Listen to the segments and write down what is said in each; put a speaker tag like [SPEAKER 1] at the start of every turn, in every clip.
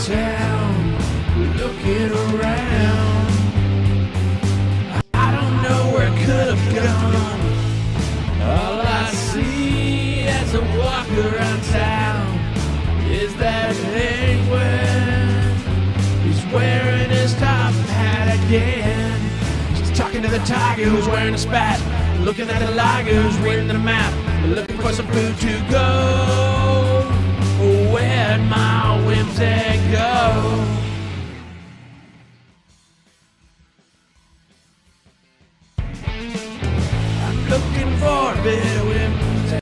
[SPEAKER 1] town, looking around. I don't know where it could have gone. All I see as I walk around town is that penguin. He's wearing his top hat again. He's talking to the tiger who's wearing a spat. Looking at the lagers, reading the map. Looking for some food to go. Where'd my whimsy go? I'm looking for a bit of whimsy.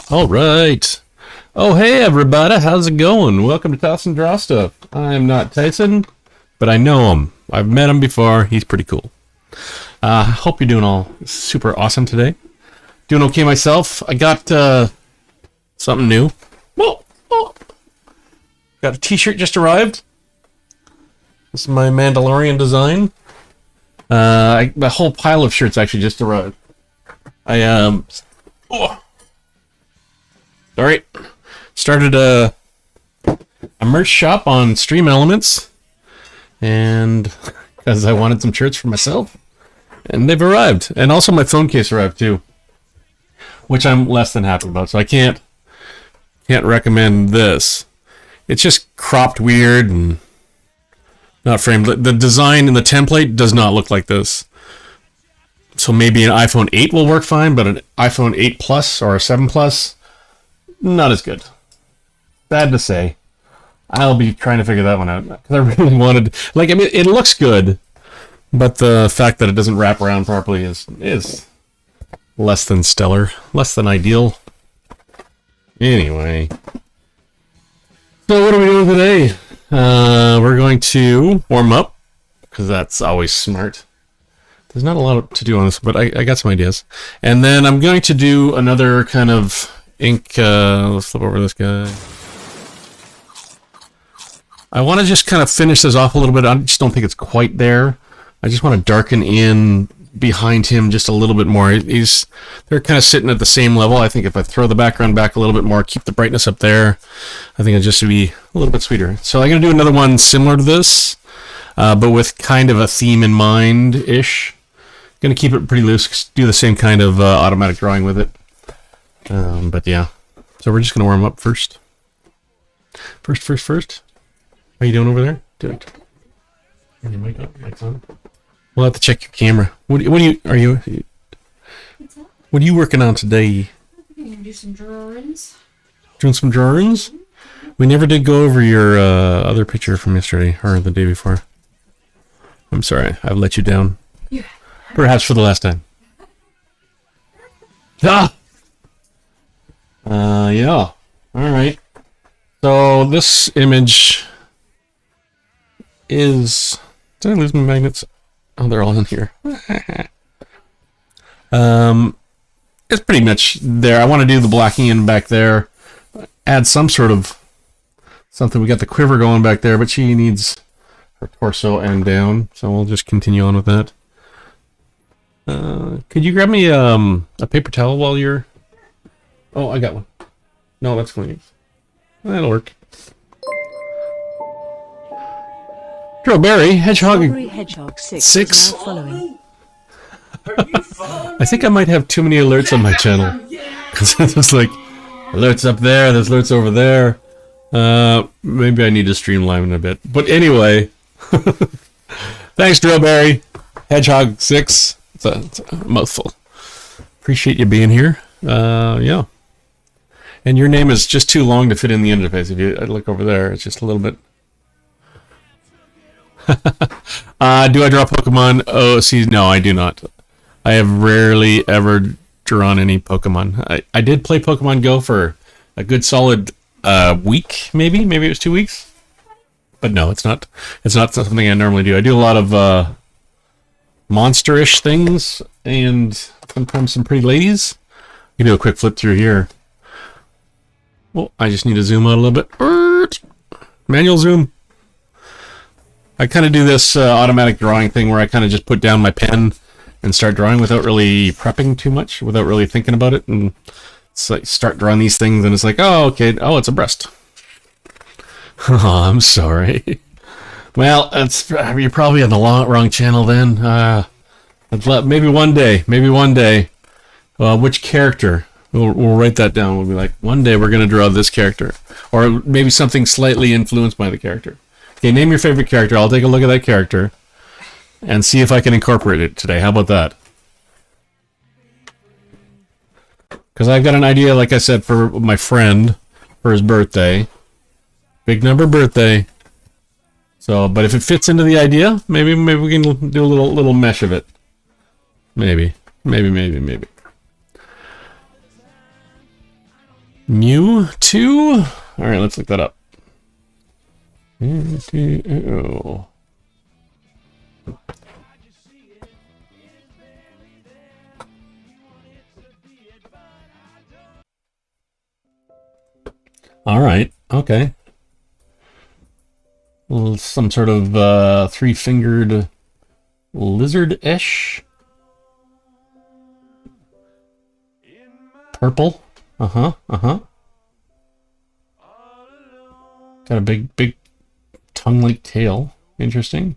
[SPEAKER 2] All right. Oh, hey, everybody. How's it going? Welcome to Toss and Draw Stuff. I'm not Tyson, but I know him. I've met him before. He's pretty cool. Hope you're doing all super awesome today. Doing okay myself. I got something new. Got a t-shirt just arrived. This is my Mandalorian design. A whole pile of shirts actually just arrived. Started a merch shop on Stream Elements, and because I wanted some shirts for myself, and they've arrived, and also my phone case arrived too, which I'm less than happy about. So I can't recommend this. It's just cropped weird and not framed. The design in the template does not look like this. So maybe an iPhone 8 will work fine, but an iPhone 8 Plus or a 7 Plus, not as good. Bad to say. I'll be trying to figure that one out. Because I really wanted... Like, I mean, it looks good, but the fact that it doesn't wrap around properly is less than stellar. Less than ideal. Anyway. So what are we doing today? We're going to warm up, because that's always smart. There's not a lot to do on this, but I got some ideas. And then I'm going to do another kind of ink... let's flip over this guy. I want to just kind of finish this off a little bit. I just don't think it's quite there. I just want to darken in behind him just a little bit more. They're kind of sitting at the same level. I think if I throw the background back a little bit more, keep the brightness up there, I think it'll just be a little bit sweeter. So I'm going to do another one similar to this, but with kind of a theme in mind-ish. Going to keep it pretty loose, do the same kind of automatic drawing with it. But yeah, so we're just going to warm up first. First. How you doing over there? Good. Turn your mic on. Mic's on. We'll have to check your camera. What are you working on today?
[SPEAKER 3] I'm going to do some drawings.
[SPEAKER 2] Doing some drawings? We never did go over your other picture from yesterday, or the day before. I'm sorry, I've let you down.
[SPEAKER 3] Yeah.
[SPEAKER 2] Perhaps for the last time. Yeah. Alright. So this image is... Did I lose my magnets? Oh, they're all in here. It's pretty much there. I want to do the blacking in back there. Add some sort of something. We got the quiver going back there, but she needs her torso and down. So we'll just continue on with that. Could you grab me a paper towel while you're... Oh, I got one. No, that's clean. That'll work. Strawberry Hedgehog.
[SPEAKER 4] Strawberry Hedgehog 6 is now following.
[SPEAKER 2] I think I might have too many alerts on my channel. Because it's like, alerts up there, there's alerts over there. Maybe I need to streamline a bit. But anyway, thanks, Strawberry Hedgehog 6. It's a mouthful. Appreciate you being here. Yeah. And your name is just too long to fit in the interface. If you look over there, it's just a little bit. Do I draw Pokemon? Oh, see, no, I do not. I have rarely ever drawn any Pokemon. I did play Pokemon Go for a good solid week, maybe it was 2 weeks. But no, it's not something I normally do. I do a lot of monster-ish things and sometimes some pretty ladies. You do a quick flip through here. Well, I just need to zoom out a little bit. Manual zoom. I kind of do this automatic drawing thing where I kind of just put down my pen and start drawing without really prepping too much, without really thinking about it. And it's like start drawing these things and it's like, oh, okay. Oh, it's a breast. Oh, I'm sorry. Well, you're probably on the wrong channel then. Maybe one day. Which character? We'll write that down. We'll be like, one day we're going to draw this character. Or maybe something slightly influenced by the character. Okay, name your favorite character. I'll take a look at that character and see if I can incorporate it today. How about that? Because I've got an idea, like I said, for my friend, for his birthday. Big number birthday. So, but if it fits into the idea, maybe we can do a little mesh of it. Maybe. Mewtwo? Alright, let's look that up. Mewtwo. Alright, okay. Some sort of three-fingered lizard-ish. Purple. Uh-huh. Got a big tongue-like tail. Interesting.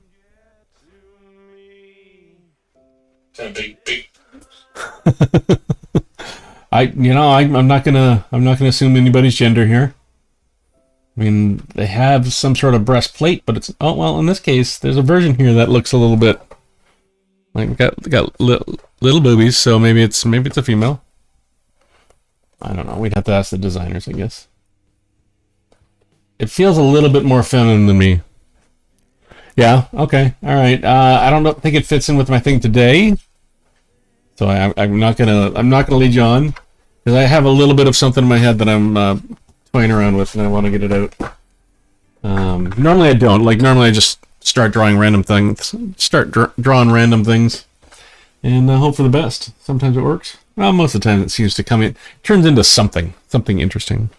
[SPEAKER 2] Got a big. I'm not gonna assume anybody's gender here. I mean, they have some sort of breastplate, but it's in this case, there's a version here that looks a little bit like got little boobies, so maybe it's a female. I don't know. We'd have to ask the designers, I guess. It feels a little bit more feminine than me. Yeah. Okay. All right. I don't think it fits in with my thing today, so I'm not gonna lead you on because I have a little bit of something in my head that I'm toying around with, and I want to get it out. Normally I don't. Normally I just start drawing random things. Drawing random things, and hope for the best. Sometimes it works. Well, most of the time it seems to come in. Turns into something interesting.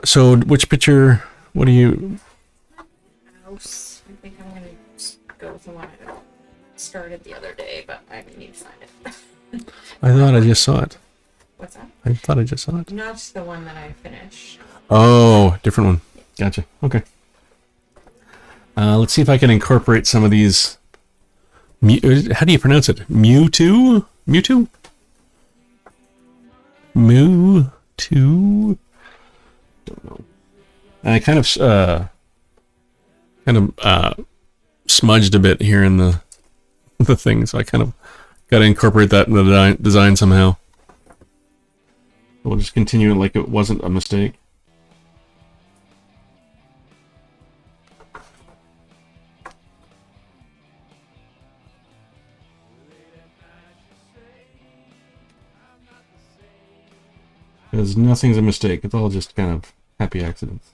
[SPEAKER 2] So, which picture? What do you?
[SPEAKER 3] House. I think I'm gonna go with the one I started the other day, but I need to find it.
[SPEAKER 2] I thought I just saw it.
[SPEAKER 3] What's that?
[SPEAKER 2] I thought I just saw it.
[SPEAKER 3] Not the one that I finished.
[SPEAKER 2] Oh, different one. Gotcha. Okay. Let's see if I can incorporate some of these. How do you pronounce it? Mewtwo? Mewtwo? Mewtwo? Don't know. I kind of smudged a bit here in the thing, so I kind of got to incorporate that in the design somehow. We'll just continue it like it wasn't a mistake. Because nothing's a mistake. It's all just kind of happy accidents.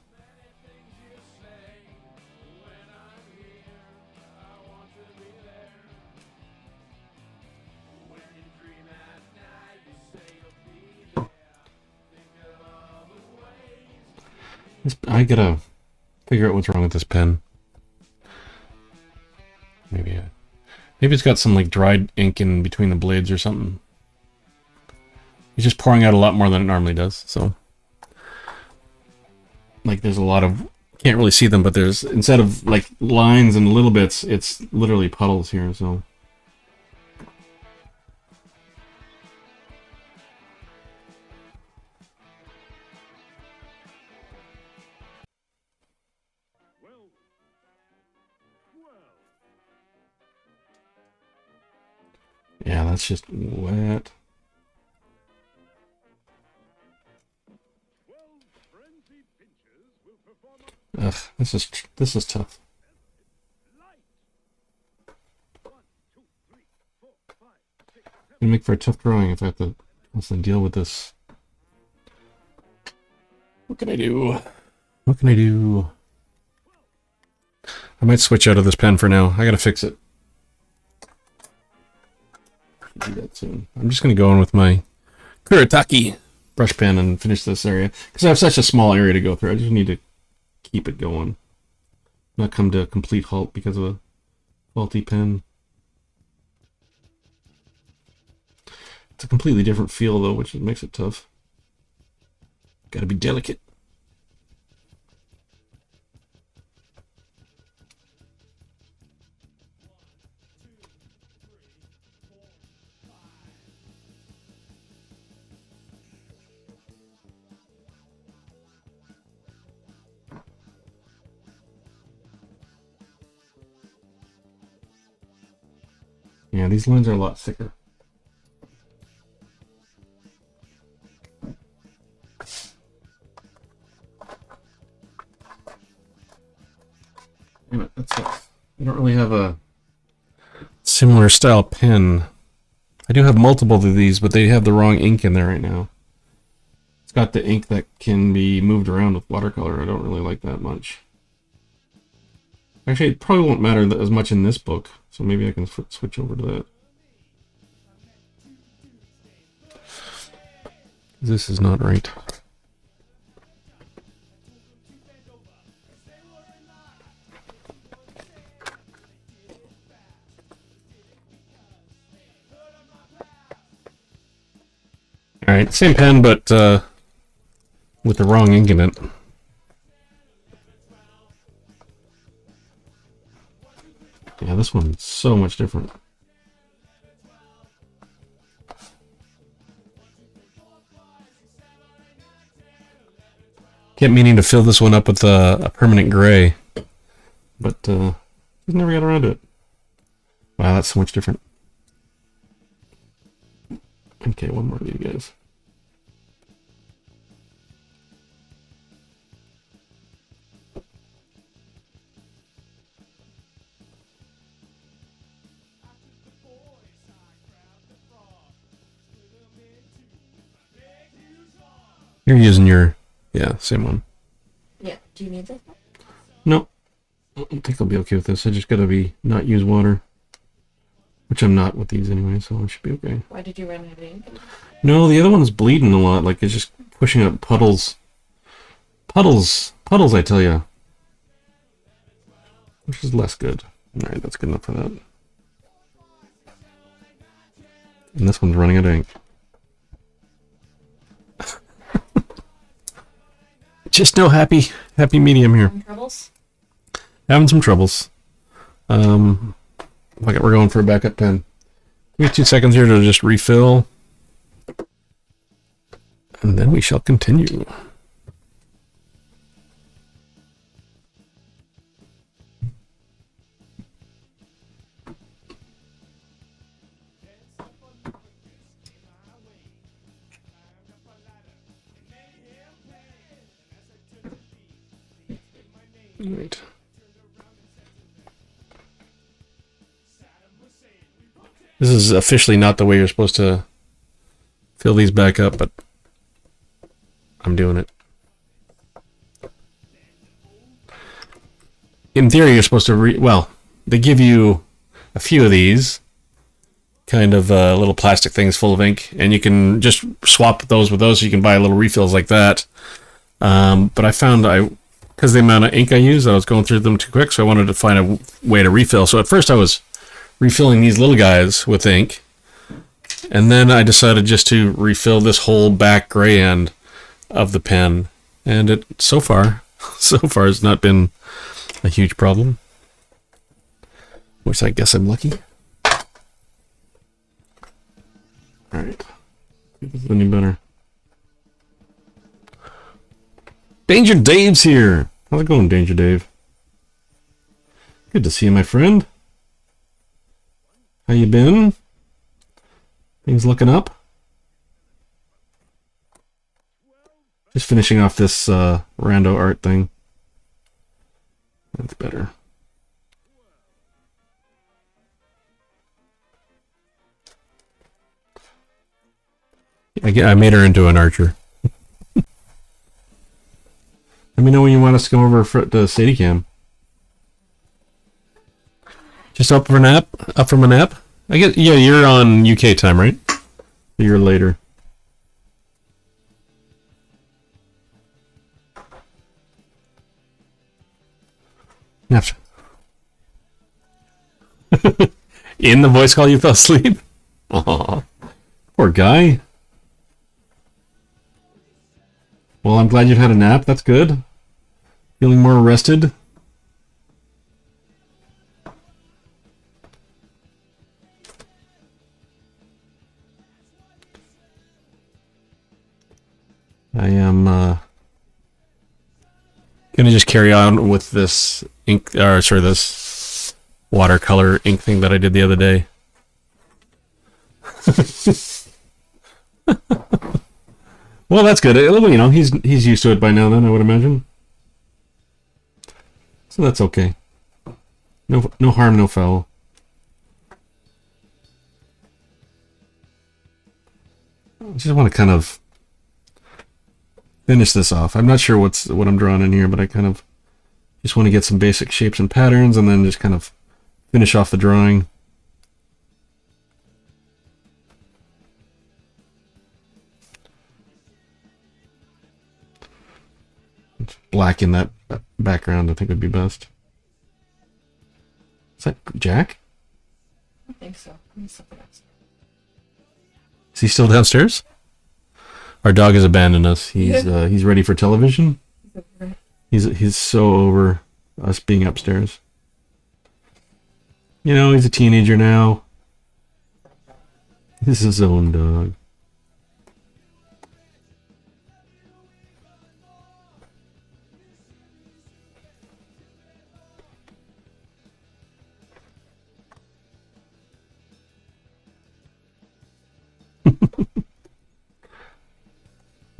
[SPEAKER 2] I gotta figure out what's wrong with this pen. Maybe Maybe it's got some like dried ink in between the blades or something. It's just pouring out a lot more than it normally does, so. Like there's a lot of, can't really see them, but there's, instead of like lines and little bits, it's literally puddles here, so. Yeah, that's just wet. Ugh, this is tough. Gonna make for a tough drawing if I have to deal with this. What can I do? What can I do? I might switch out of this pen for now. I gotta fix it. Do that soon. I'm just gonna go in with my Kuretake brush pen and finish this area because I have such a small area to go through. I just need to keep it going, not come to a complete halt because of a faulty pen. It's a completely different feel though, which makes it tough. Gotta be delicate. Yeah, these lines are a lot thicker. Damn it, that sucks. I don't really have a similar style pen. I do have multiple of these, but they have the wrong ink in there right now. It's got the ink that can be moved around with watercolor. I don't really like that much. Actually, it probably won't matter as much in this book, so maybe I can switch over to that. This is not right. Alright, same pen, but with the wrong ink in it. Yeah, this one's so much different. Kept meaning to fill this one up with a permanent gray, but just never got around to it. Wow, that's so much different. Okay, one more of you guys. You're using your, yeah, same one.
[SPEAKER 3] Yeah, do you need this one?
[SPEAKER 2] No, I think I'll be okay with this. I just gotta not use water. Which I'm not with these anyway, so it should be okay.
[SPEAKER 3] Why did you run out of ink?
[SPEAKER 2] No, the other one's bleeding a lot. Like, it's just pushing up puddles. Puddles, I tell you. Which is less good. Alright, that's good enough for that. And this one's running out of ink. Just no happy medium here.
[SPEAKER 3] Troubles?
[SPEAKER 2] Having some troubles. Okay, we're going for a backup pen. Give me 2 seconds here to just refill. And then we shall continue. Right. This is officially not the way you're supposed to fill these back up, but I'm doing it. In theory, you're supposed to well, they give you a few of these kind of little plastic things full of ink, and you can just swap those with those, so you can buy little refills like that. But I found because the amount of ink I used, I was going through them too quick, so I wanted to find a way to refill. So at first I was refilling these little guys with ink. And then I decided just to refill this whole back gray end of the pen. And it so far has not been a huge problem. Which I guess I'm lucky. Alright. This is any better. Danger Dave's here. How's it going, Danger Dave? Good to see you, my friend. How you been? Things looking up? Just finishing off this rando art thing. That's better. I made her into an archer. Let me know when you want us to come over for the Steadicam. Just up for a nap? Up from a nap? I guess, yeah, you're on UK time, right? You're later. Naps. In the voice call you fell asleep? Aw. Poor guy. Well, I'm glad you've had a nap. That's good. Feeling more rested? I am gonna just carry on with this ink, or sorry, this watercolor ink thing that I did the other day. Well, that's good. You know, he's used to it by now. Then I would imagine. So that's okay. No harm, no foul. I just want to kind of finish this off. I'm not sure what I'm drawing in here, but I kind of just want to get some basic shapes and patterns, and then just kind of finish off the drawing. Black in that background, I think would be best. Is that Jack?
[SPEAKER 3] I think so.
[SPEAKER 2] Is he still downstairs? Our dog has abandoned us. He's ready for television. He's so over us being upstairs. You know, he's a teenager now. This is his own dog.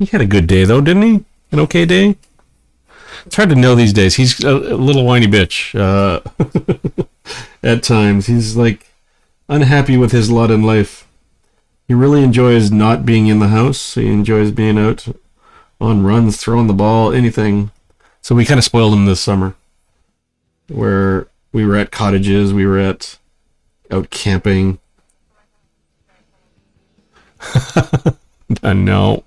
[SPEAKER 2] He had a good day, though, didn't he? An okay day? It's hard to know these days. He's a little whiny bitch. At times. He's, like, unhappy with his lot in life. He really enjoys not being in the house. He enjoys being out on runs, throwing the ball, anything. So we kind of spoiled him this summer. Where we were at cottages, we were out camping. No.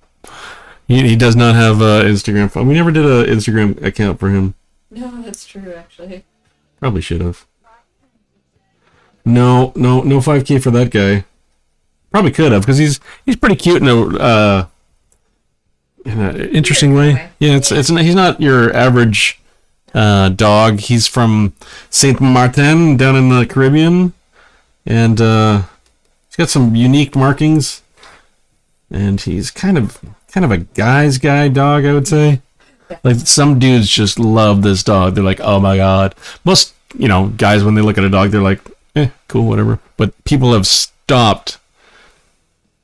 [SPEAKER 2] He does not have Instagram. We never did an Instagram account for him.
[SPEAKER 3] No, that's true, actually.
[SPEAKER 2] Probably should have. No 5K for that guy. Probably could have, because he's pretty cute in a interesting way. Yeah, he's not your average dog. He's from Saint Martin down in the Caribbean, and he's got some unique markings. And he's kind of a guy's guy dog, I would say. Like, some dudes just love this dog. They're like, oh my god. Most, guys, when they look at a dog, they're like, cool, whatever. But people have stopped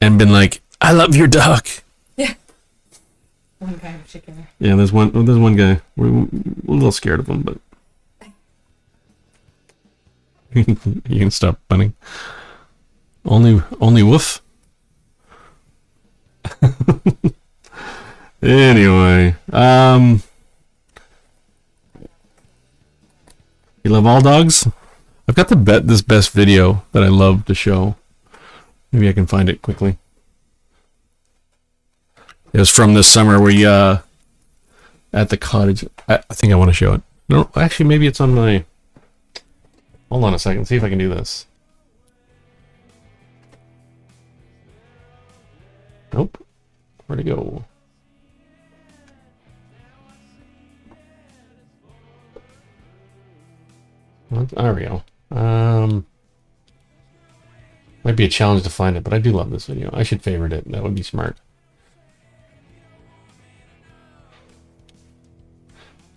[SPEAKER 2] and been like, I love your dog.
[SPEAKER 3] Yeah. One guy in particular.
[SPEAKER 2] Yeah, there's one guy. We're a little scared of him, but you can stop bunning. Only woof. Anyway, you love all dogs? I've got this best video that I love to show. Maybe I can find it quickly. It was from this summer where you at the cottage. I think I want to show it. No, actually, maybe it's on my. Hold on a second. See if I can do this. Nope. Where'd it go? There we go. Might be a challenge to find it, but I do love this video. I should favorite it. That would be smart.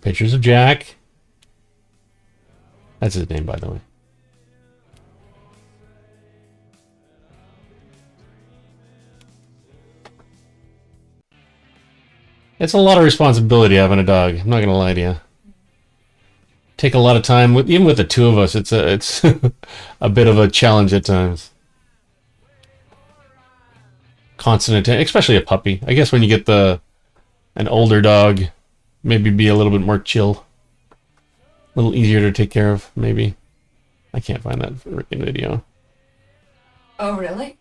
[SPEAKER 2] Pictures of Jack. That's his name, by the way. It's a lot of responsibility having a dog. I'm not gonna lie to you. Take a lot of time with, even with the two of us. It's a bit of a challenge at times. Constant attention, especially a puppy. I guess when you get an older dog, maybe be a little bit more chill, a little easier to take care of. Maybe. I can't find that freaking video.
[SPEAKER 3] Oh, really?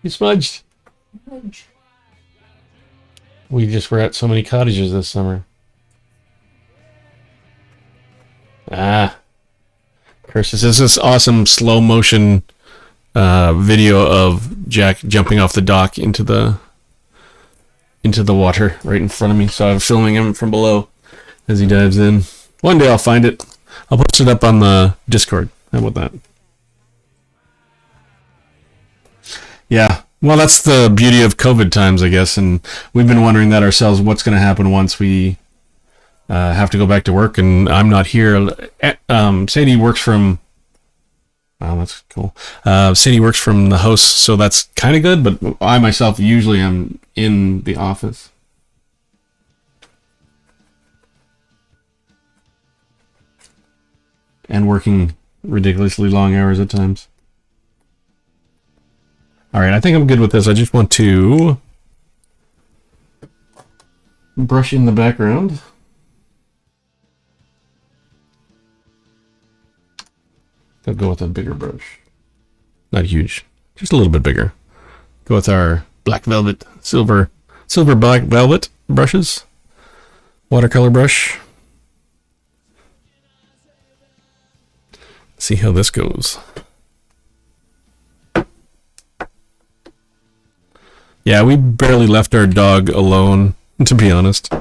[SPEAKER 2] You smudged.
[SPEAKER 3] Smudge.
[SPEAKER 2] We just were at so many cottages this summer. Ah. Curse, this is this awesome slow motion video of Jack jumping off the dock into the water right in front of me. So I'm filming him from below as he dives in. One day I'll find it. I'll post it up on the Discord. How about that? Yeah. Well, that's the beauty of COVID times, I guess, and we've been wondering that ourselves. What's going to happen once we have to go back to work, and I'm not here. Sadie works from. Wow, that's cool. Sadie works from the house, so that's kind of good. But I myself usually am in the office. And working ridiculously long hours at times. Alright, I think I'm good with this. I just want to brush in the background. I'll go with a bigger brush. Not huge, just a little bit bigger. Go with our black velvet, silver black velvet brushes. Watercolor brush. See how this goes. Yeah, we barely left our dog alone, to be honest.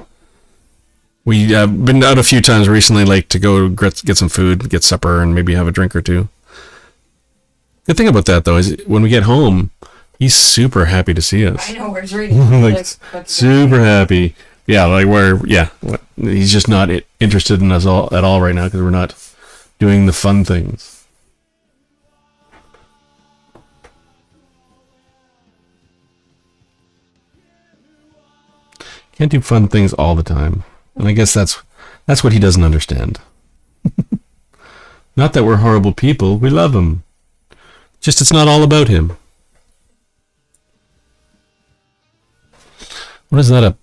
[SPEAKER 2] We have been out a few times recently, like to go get some food, get supper, and maybe have a drink or two. Good thing about that, though, is when we get home, he's super happy to see us.
[SPEAKER 3] I know, we're reading.
[SPEAKER 2] Like, super happy. Yeah, like he's just not interested in us at all right now because we're not doing the fun things. Can't do fun things all the time. And I guess that's what he doesn't understand. Not that we're horrible people. We love him. Just it's not all about him. What is that?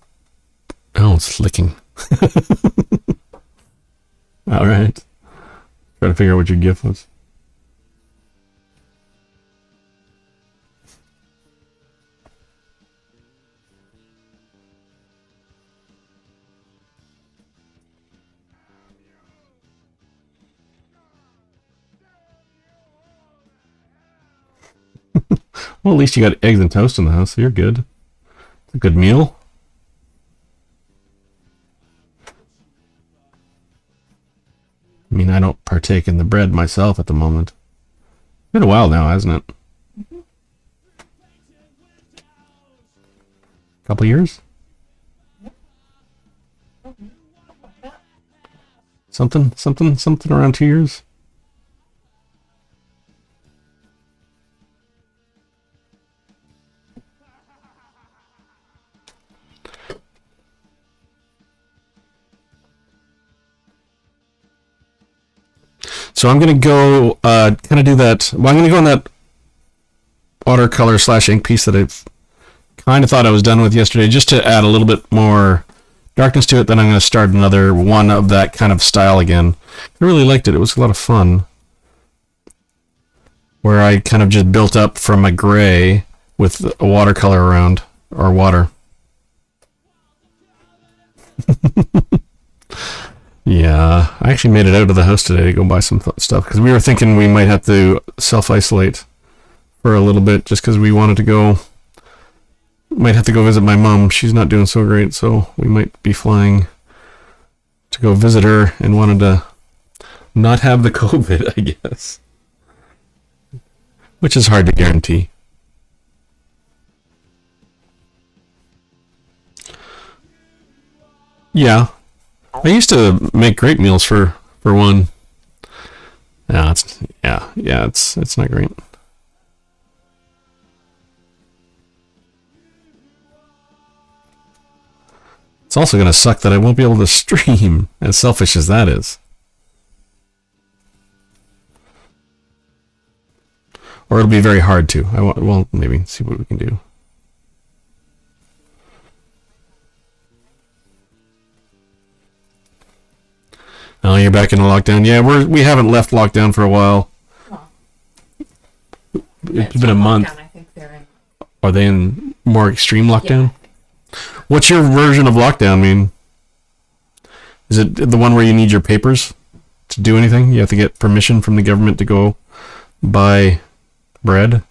[SPEAKER 2] Oh, it's licking. All right. Trying to figure out what your GIF was. Well, at least you got eggs and toast in the house, so you're good. It's a good meal. I mean, I don't partake in the bread myself at the moment. Been a while now, hasn't it?
[SPEAKER 3] Mm-hmm.
[SPEAKER 2] Couple years? Something around 2 years? So I'm going to go kind of do that. Well, I'm going to go on that watercolor / ink piece that I've kind of thought I was done with yesterday, just to add a little bit more darkness to it. Then I'm going to start another one of that kind of style again. I really liked it. It was a lot of fun. Where I kind of just built up from a gray with a watercolor around, or water. Yeah, I actually made it out of the house today to go buy some stuff because we were thinking we might have to self-isolate for a little bit just because we wanted to go might have to go visit my mom. She's not doing so great, so we might be flying to go visit her and wanted to not have the COVID, I guess. Which is hard to guarantee. Yeah. I used to make great meals for one. Yeah, it's not great. It's also going to suck that I won't be able to stream, as selfish as that is. Or it'll be very hard to. Well, maybe see what we can do. Oh, you're back in lockdown. Yeah, we haven't left lockdown for a while.
[SPEAKER 3] Well,
[SPEAKER 2] It's been a month.
[SPEAKER 3] lockdown, I think they're in.
[SPEAKER 2] Are they in more extreme lockdown? What's your version of lockdown mean? Is it the one where you need your papers to do anything? You have to get permission from the government to go buy bread?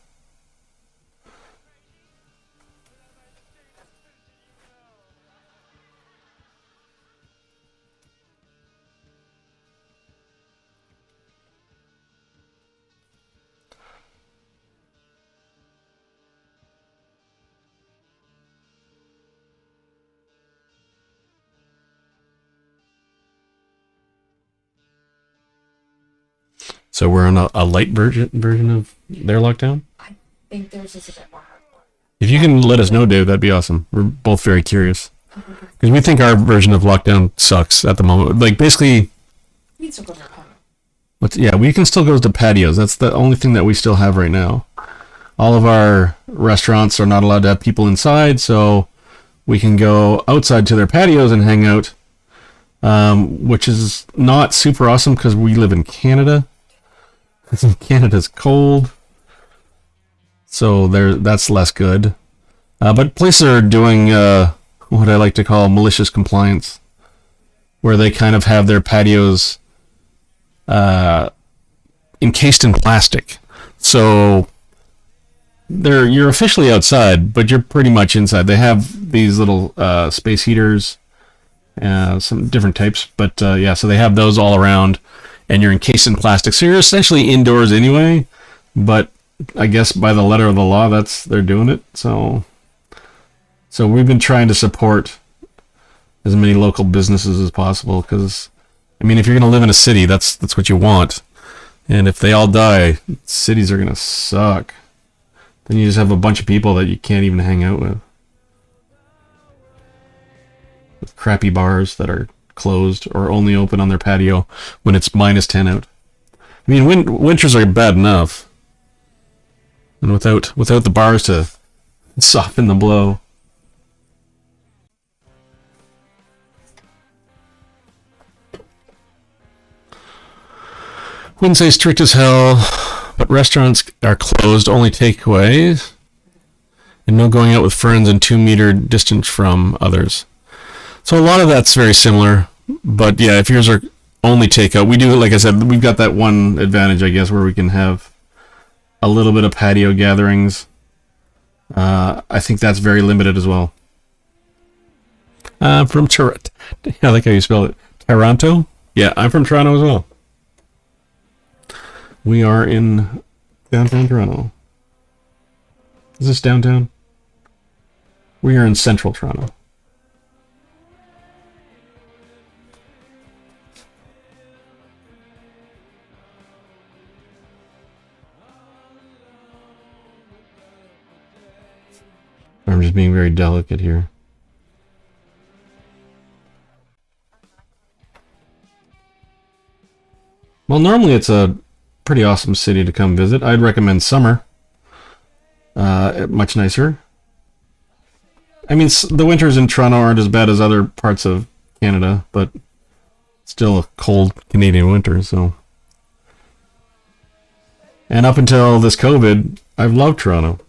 [SPEAKER 2] So we're on a light version of their lockdown?
[SPEAKER 3] I think theirs is a bit more hardcore.
[SPEAKER 2] If you can let us know, Dave, that'd be awesome. We're both very curious. Because we think our version of lockdown sucks at the moment. Like, basically,
[SPEAKER 3] You can still go to a patio.
[SPEAKER 2] we can still go to patios. That's the only thing that we still have right now. All of our restaurants are not allowed to have people inside, so we can go outside to their patios and hang out, which is not super awesome because we live in Canada. Canada's cold, so that's less good. But places are doing what I like to call malicious compliance, where they kind of have their patios encased in plastic. So you're officially outside, but you're pretty much inside. They have these little space heaters, some different types, but so they have those all around. And you're encased in plastic, so you're essentially indoors anyway. But I guess by the letter of the law, they're doing it. So we've been trying to support as many local businesses as possible, because I mean, if you're going to live in a city, that's what you want. And if they all die, cities are going to suck. Then you just have a bunch of people that you can't even hang out with crappy bars that are closed or only open on their patio when it's -10 out. I mean, winters are bad enough, and without the bars to soften the blow. Wouldn't say strict as hell, but restaurants are closed, only takeaways, and no going out with friends and 2-meter distance from others. So a lot of that's very similar, but yeah, if yours are only takeout, we do, like I said, we've got that one advantage, I guess, where we can have a little bit of patio gatherings. I think that's very limited as well. I'm from Toronto. I like how you spell it. Toronto? Yeah, I'm from Toronto as well. We are in downtown Toronto. Is this downtown? We are in central Toronto. I'm just being very delicate here. Well, normally it's a pretty awesome city to come visit. I'd recommend summer. Much nicer. I mean, the winters in Toronto aren't as bad as other parts of Canada, but still a cold Canadian winter, so. And up until this COVID, I've loved Toronto.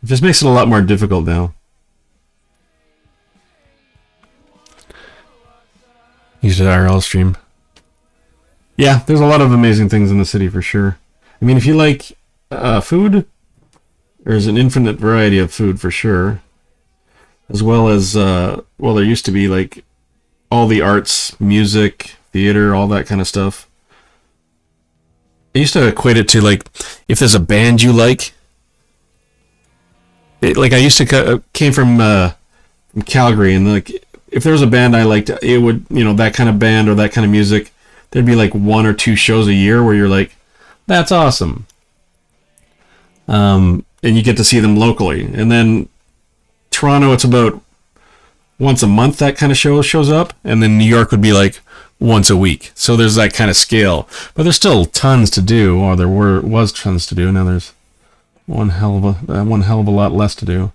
[SPEAKER 2] It just makes it a lot more difficult now. Use an IRL stream. Yeah, there's a lot of amazing things in the city for sure. I mean, if you like food, There's an infinite variety of food for sure, as well as well, there used to be like all the arts, music, theater, all that kind of stuff. I used to equate it to like if there's a band you like. Like I used to came from Calgary, and like if there was a band I liked, it would, you know, that kind of band or that kind of music. There'd be like 1 or 2 shows a year where you're like, that's awesome. And you get to see them locally. And then Toronto, it's about once a month that kind of show shows up, and then New York would be like once a week. So there's that kind of scale, but there's still tons to do, or was tons to do. Now there's one hell of a lot less to do.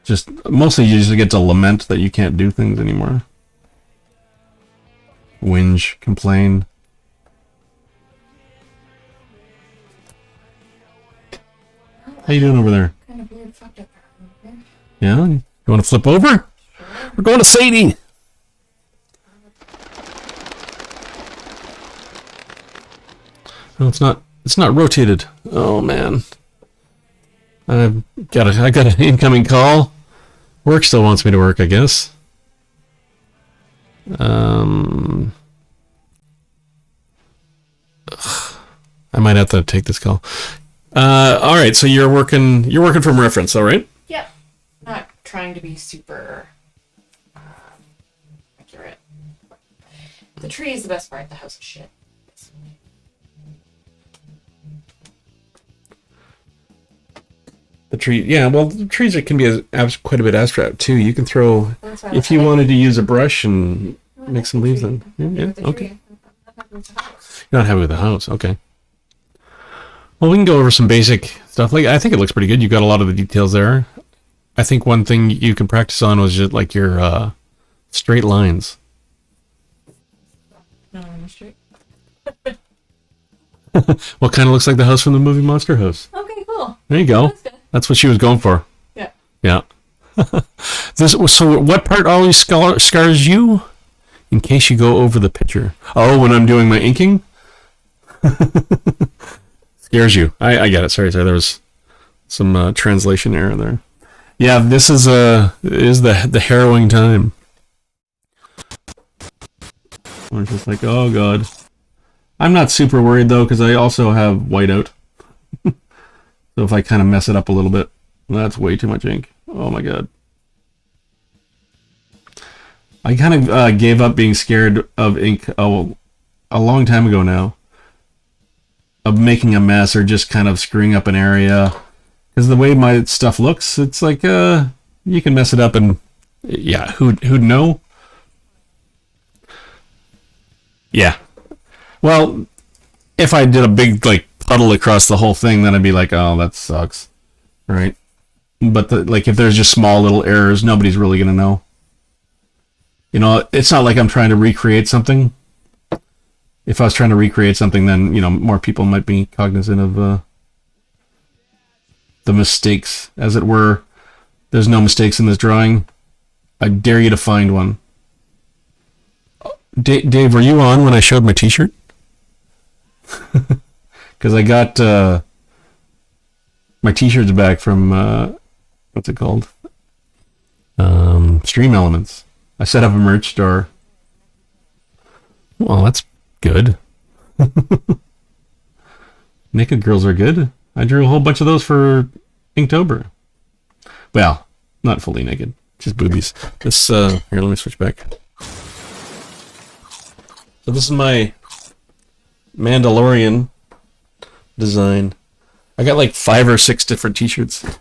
[SPEAKER 2] Just mostly you just get to lament that you can't do things anymore. Whinge, complain. How you doing over there?
[SPEAKER 3] Kind of weird fucked up.
[SPEAKER 2] Yeah? You want to flip over?
[SPEAKER 3] Sure.
[SPEAKER 2] We're going to Sadie! No, it's not rotated. Oh man. I got an incoming call. Work still wants me to work, I guess. I might have to take this call. All right, so you're working from reference, all right?
[SPEAKER 3] Yep. Not trying to be super accurate. The tree is the best part. The house is shit.
[SPEAKER 2] The tree, yeah. Well, the trees can be quite a bit abstract too. You can throw,
[SPEAKER 3] That's why
[SPEAKER 2] if you wanted to use a brush and make some leaves. Then yeah, okay. You're not happy with the house, okay. Well, we can go over some basic stuff. Like I think it looks pretty good. You got a lot of the details there. I think one thing you can practice on was just like your straight lines.
[SPEAKER 3] No, I'm straight.
[SPEAKER 2] What kind of looks like the house from the movie Monster House?
[SPEAKER 3] Okay, cool.
[SPEAKER 2] There you go.
[SPEAKER 3] That's good.
[SPEAKER 2] That's what she was going for.
[SPEAKER 3] Yeah.
[SPEAKER 2] Yeah. So what part always scars you? In case you go over the picture. Oh, when I'm doing my inking? Scares you. I get it. Sorry. There was some translation error there. Yeah, this is the harrowing time. I'm just like, oh god. I'm not super worried though, because I also have whiteout. So if I kind of mess it up a little bit, that's way too much ink. Oh my god. I kind of gave up being scared of ink a long time ago now. Of making a mess or just kind of screwing up an area. Because the way my stuff looks, it's like, you can mess it up and, yeah, who'd know? Yeah. Well, if I did a big, like, puddle across the whole thing, then I'd be like, oh, that sucks. Right? But, like, if there's just small little errors, nobody's really going to know. You know, it's not like I'm trying to recreate something. If I was trying to recreate something, then, you know, more people might be cognizant of the mistakes, as it were. There's no mistakes in this drawing. I dare you to find one. Dave, were you on when I showed my t-shirt? Because I got my t-shirts back from, what's it called? Stream Elements. I set up a merch store. Well, that's good. Naked girls are good. I drew a whole bunch of those for Inktober. Well, not fully naked, just boobies. This here, let me switch back. So this is my Mandalorian design. I got like 5 or 6 different t-shirts.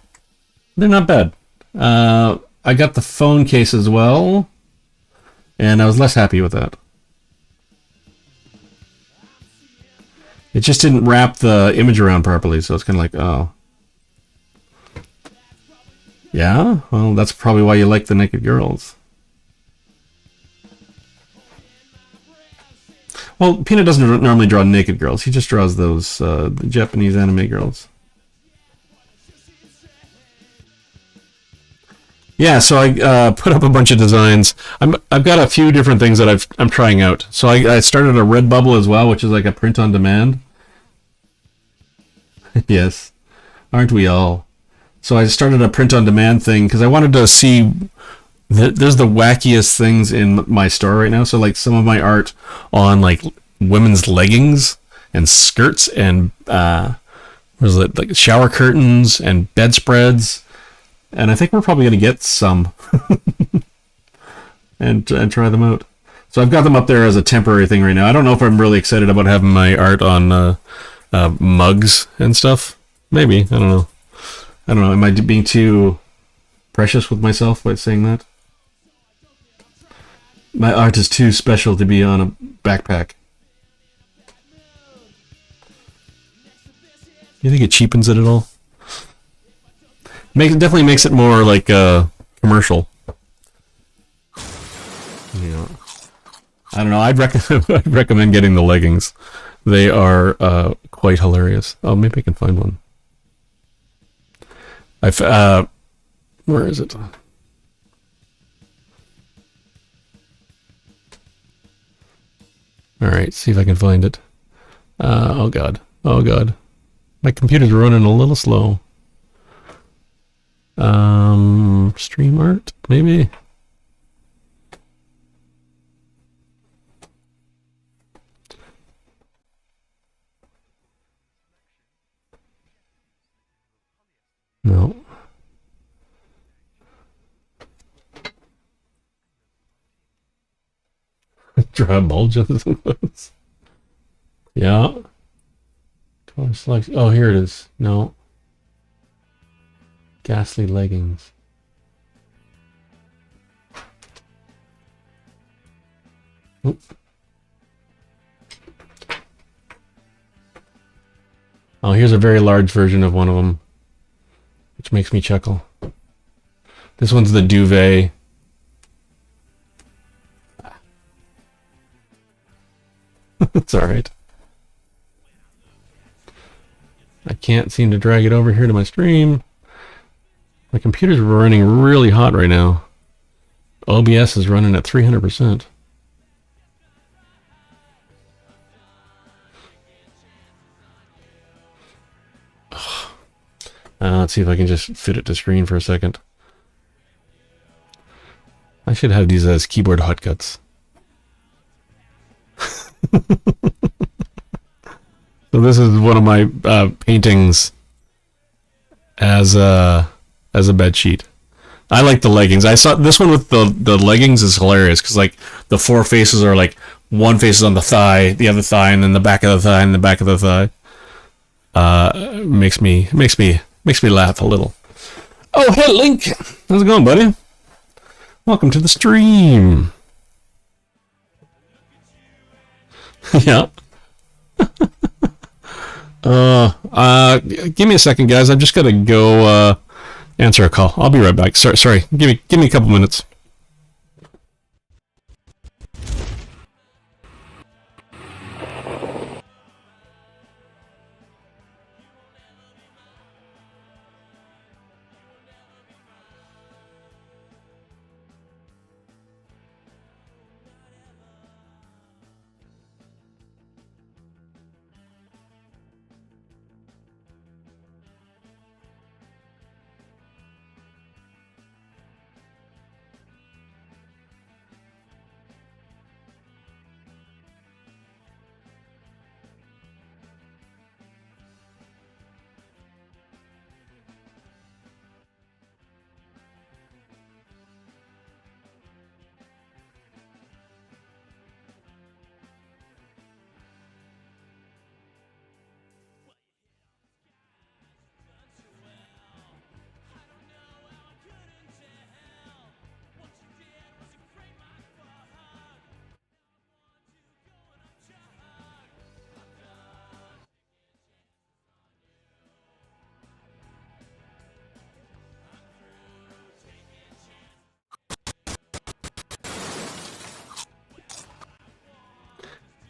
[SPEAKER 2] They're not bad. I got the phone case as well, and I was less happy with that. It just didn't wrap the image around properly, so it's kind of like, oh. Yeah? Well, that's probably why you like the naked girls. Well, Peanut doesn't normally draw naked girls. He just draws those the Japanese anime girls. Yeah, so I put up a bunch of designs. I've got a few different things that I'm trying out. So I started a Redbubble as well, which is like a print on demand. Yes, aren't we all? So I started a print-on-demand thing because I wanted to see. There's the wackiest things in my store right now. So like some of my art on like women's leggings and skirts and was it like shower curtains and bedspreads, and I think we're probably gonna get some and try them out. So I've got them up there as a temporary thing right now. I don't know if I'm really excited about having my art on mugs and stuff. Maybe, I don't know. Am I being too precious with myself by saying that? My art is too special to be on a backpack. You think it cheapens it at all? Definitely makes it more like commercial. Yeah. I don't know. I'd recommend getting the leggings. They are quite hilarious. Oh, maybe I can find one. Where is it? All right, see if I can find it. Oh god. My computer's running a little slow. Stream art, maybe. No. Draw emulsions. Yeah. Oh, here it is. No. Ghastly leggings. Oop. Oh, here's a very large version of one of them, which makes me chuckle. This one's the duvet. It's alright. I can't seem to drag it over here to my stream. My computer's running really hot right now. OBS is running at 300%. Let's see if I can just fit it to screen for a second. I should have these as keyboard hotcuts. So this is one of my paintings as a bed sheet. I like the leggings. I saw this one with the leggings is hilarious because like the four faces are like one face is on the thigh, the other thigh, and then the back of the thigh, and the back of the thigh. Makes me laugh a little. Oh, hey Link, how's it going, buddy? Welcome to the stream. Yeah. Give me a second, guys. I've just got to go answer a call. I'll be right back. Sorry. Give me a couple minutes.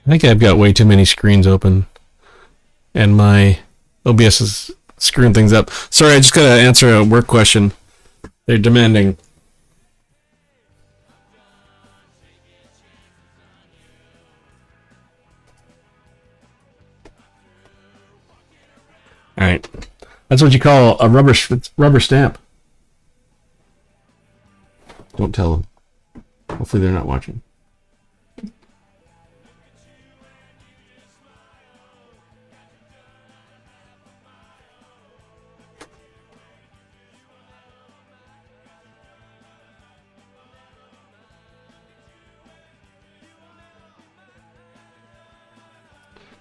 [SPEAKER 2] I think I've got way too many screens open, and my OBS is screwing things up. Sorry, I just got to answer a work question. They're demanding. All right. That's what you call a rubber stamp. Don't tell them. Hopefully they're not watching.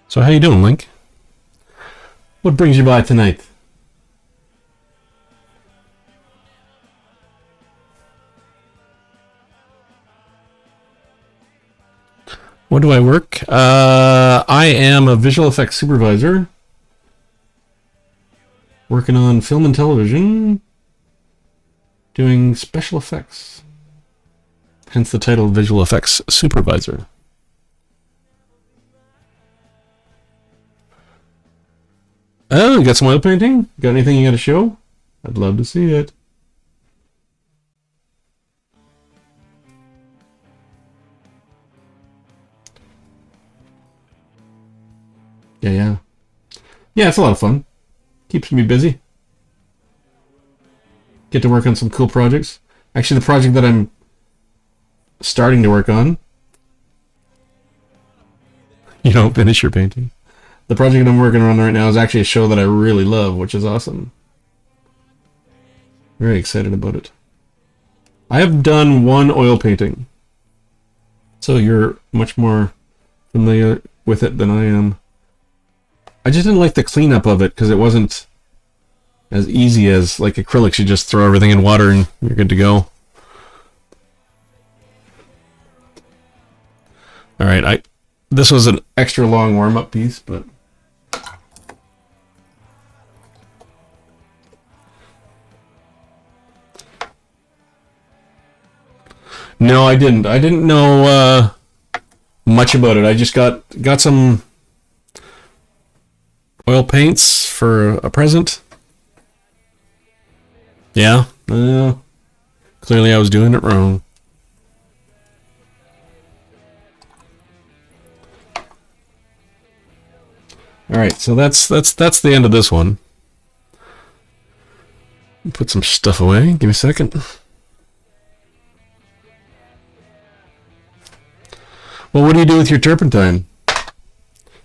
[SPEAKER 2] So how you doing, Link? What brings you by tonight? What do I work? I am a visual effects supervisor. Working on film and television. Doing special effects. Hence the title visual effects supervisor. Oh, you got some oil painting? Got anything you got to show? I'd love to see it. Yeah. Yeah, it's a lot of fun. Keeps me busy. Get to work on some cool projects. Actually, the project that I'm starting to work on. You don't finish your painting. The project I'm working on right now is actually a show that I really love, which is awesome. Very excited about it. I have done one oil painting. So you're much more familiar with it than I am. I just didn't like the cleanup of it because it wasn't as easy as like acrylics. You just throw everything in water and you're good to go. Alright, this was an extra long warm-up piece, but no, I didn't. I didn't know much about it. I just got some oil paints for a present. Yeah. Clearly I was doing it wrong. Alright, so that's the end of this one. Put some stuff away. Give me a second. Well, what do you do with your turpentine?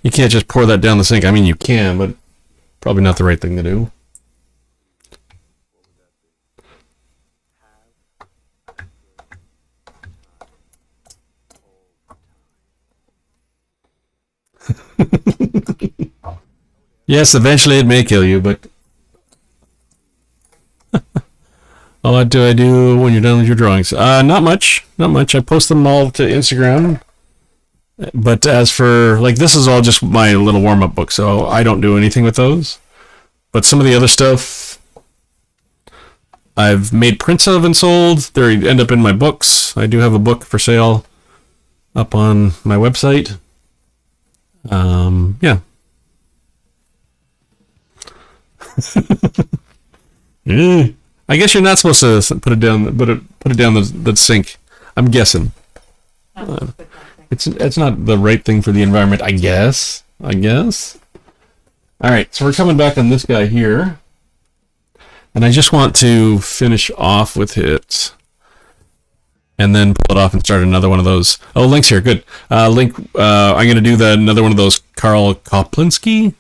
[SPEAKER 2] You can't just pour that down the sink. I mean, you can, but probably not the right thing to do. Yes, eventually it may kill you, but... What do I do when you're done with your drawings? Not much. Not much. I post them all to Instagram. But as for, like, this is all just my little warm-up book, so I don't do anything with those. But some of the other stuff, I've made prints of and sold. They end up in my books. I do have a book for sale up on my website. Yeah. Yeah. I guess you're not supposed to put it down, put it down the sink. I'm guessing. It's not the right thing for the environment, I guess. All right, so we're coming back on this guy here, and I just want to finish off with it, and then pull it off and start another one of those. Oh, Link's here. Good. Link. I'm gonna do another one of those Karl Koplinski.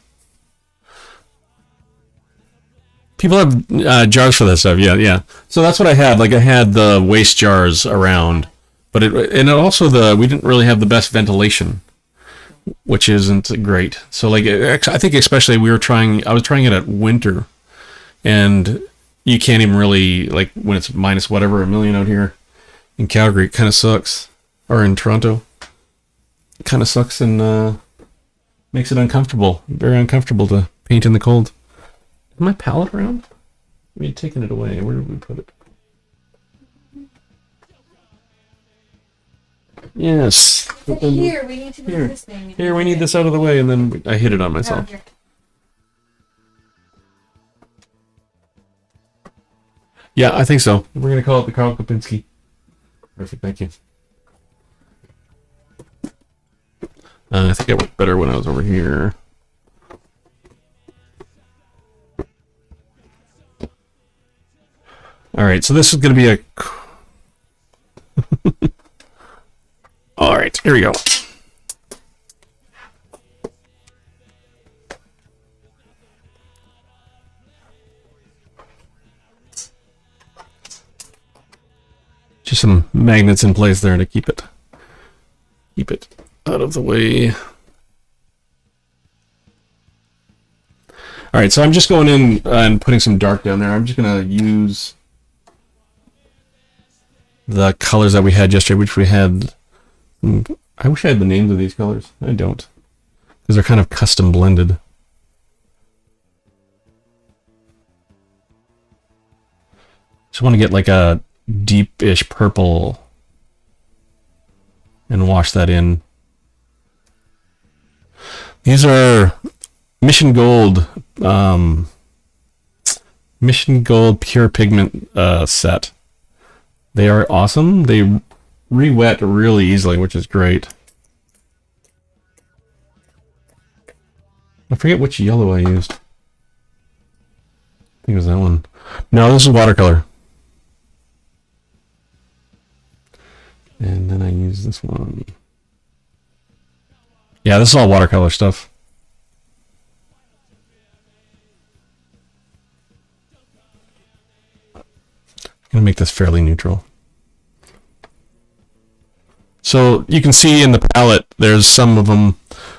[SPEAKER 2] People have jars for that stuff. Yeah. So that's what I had. Like I had the waste jars around, but we didn't really have the best ventilation, which isn't great. So like I think especially I was trying it at winter, and you can't even really, like when it's minus whatever a million out here in Calgary, it kind of sucks, or in Toronto, it kind of sucks and makes it uncomfortable, very uncomfortable to paint in the cold. Is my palette around? We had taken it away. Where did we put it? Yes.
[SPEAKER 3] Here, we need to move this thing.
[SPEAKER 2] Here, we need this out of the way, and then I hit it on myself.
[SPEAKER 3] Here.
[SPEAKER 2] Yeah, I think so. We're going to call it the Karl Kopinski. Perfect, thank you. I think it worked better when I was over here. All right, so this is going to be a... All right, here we go. Just some magnets in place there to keep it out of the way. All right, so I'm just going in and putting some dark down there. I'm just going to use the colors that we had yesterday, which we had... I wish I had the names of these colors. I don't, because they're kind of custom blended. Just want to get like a deep-ish purple and wash that in. These are Mission Gold Pure Pigment set. They are awesome. They re-wet really easily, which is great. I forget which yellow I used. I think it was that one. No, this is watercolor. And then I use this one. Yeah, this is all watercolor stuff. I'm going to make this fairly neutral. So you can see in the palette, there's some of them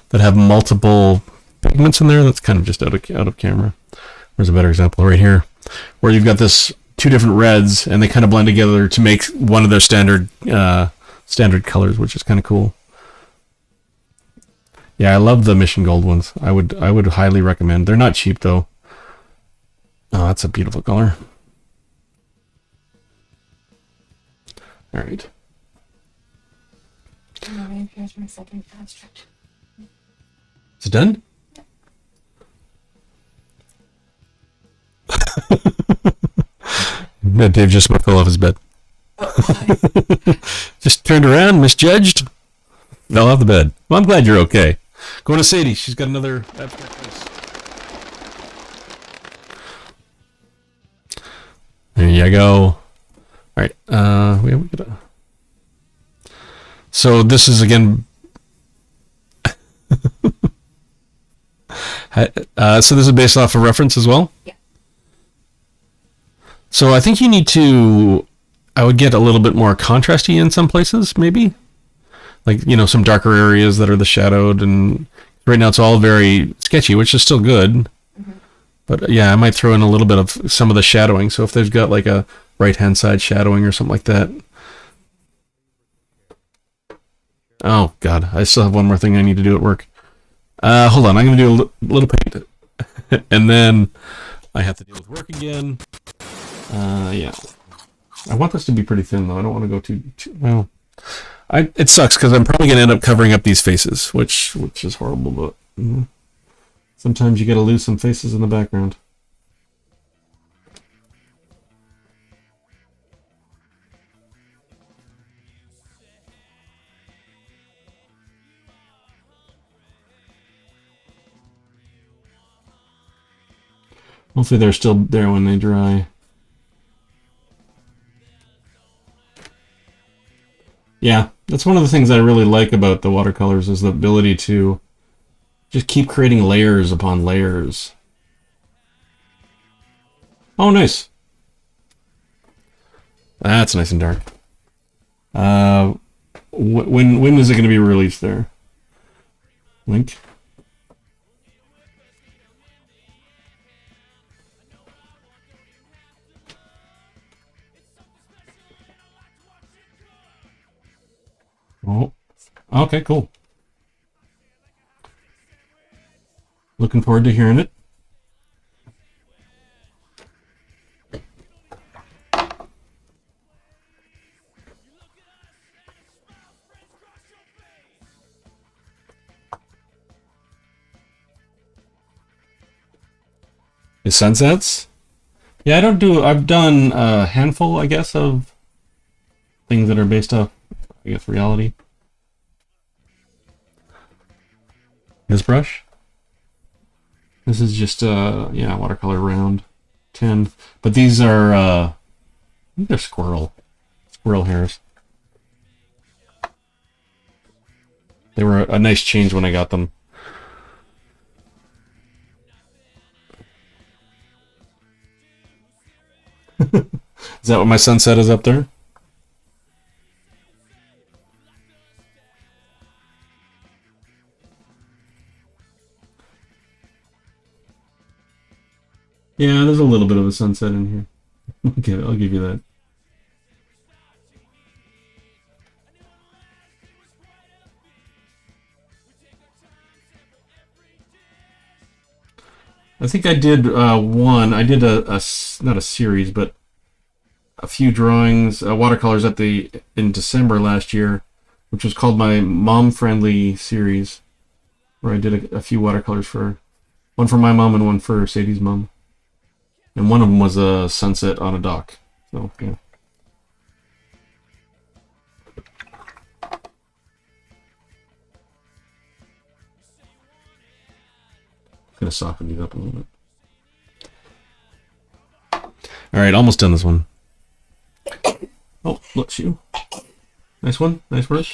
[SPEAKER 2] that have multiple pigments in there. That's kind of just out of camera. There's a better example right here, where you've got this two different reds, and they kind of blend together to make one of their standard colors, which is kind of cool. Yeah, I love the Mission Gold ones. I would highly recommend. They're not cheap though. Oh, that's a beautiful color. All right.
[SPEAKER 3] Here's my second abstract.
[SPEAKER 2] Is it done? No, Dave just about fell off his bed. Just turned around, misjudged, fell off the bed. Well, I'm glad you're okay. Going to Sadie. She's got another abstract piece. There you go. All right. We gotta... So this is again. So this is based off a reference as well?
[SPEAKER 3] Yeah.
[SPEAKER 2] So I think you need to, I would get a little bit more contrasty in some places, maybe. Like, you know, some darker areas that are the shadowed, and right now it's all very sketchy, which is still good. Mm-hmm. But yeah, I might throw in a little bit of some of the shadowing. So if there's got like a right-hand side shadowing or something like that. Oh, God. I still have one more thing I need to do at work. Hold on. I'm going to do a little paint. And then I have to deal with work again. Yeah. I want this to be pretty thin, though. I don't want to go too well. It sucks, because I'm probably going to end up covering up these faces, which is horrible, but sometimes you got to lose some faces in the background. Hopefully they're still there when they dry. Yeah, that's one of the things I really like about the watercolors, is the ability to just keep creating layers upon layers. Oh, nice. That's nice and dark. When is it going to be released there? Link? Oh, okay, cool. Looking forward to hearing it. Is sunsets? Yeah, I've done a handful, I guess, of things that are based off, I guess, reality. This brush? This is just yeah, watercolor round 10. But these are think they're squirrel hairs. They were a nice change when I got them. Is that what my sunset is up there? Yeah, there's a little bit of a sunset in here. Okay, I'll give you that. I think I did one. I did not a series, but a few drawings, watercolors in December last year, which was called my mom-friendly series, where I did a few watercolors one for my mom and one for Sadie's mom, and one of them was a sunset on a dock. So yeah. Gonna soften these up a little bit. All right, almost done this one. Oh, bless you. Nice one. Nice work.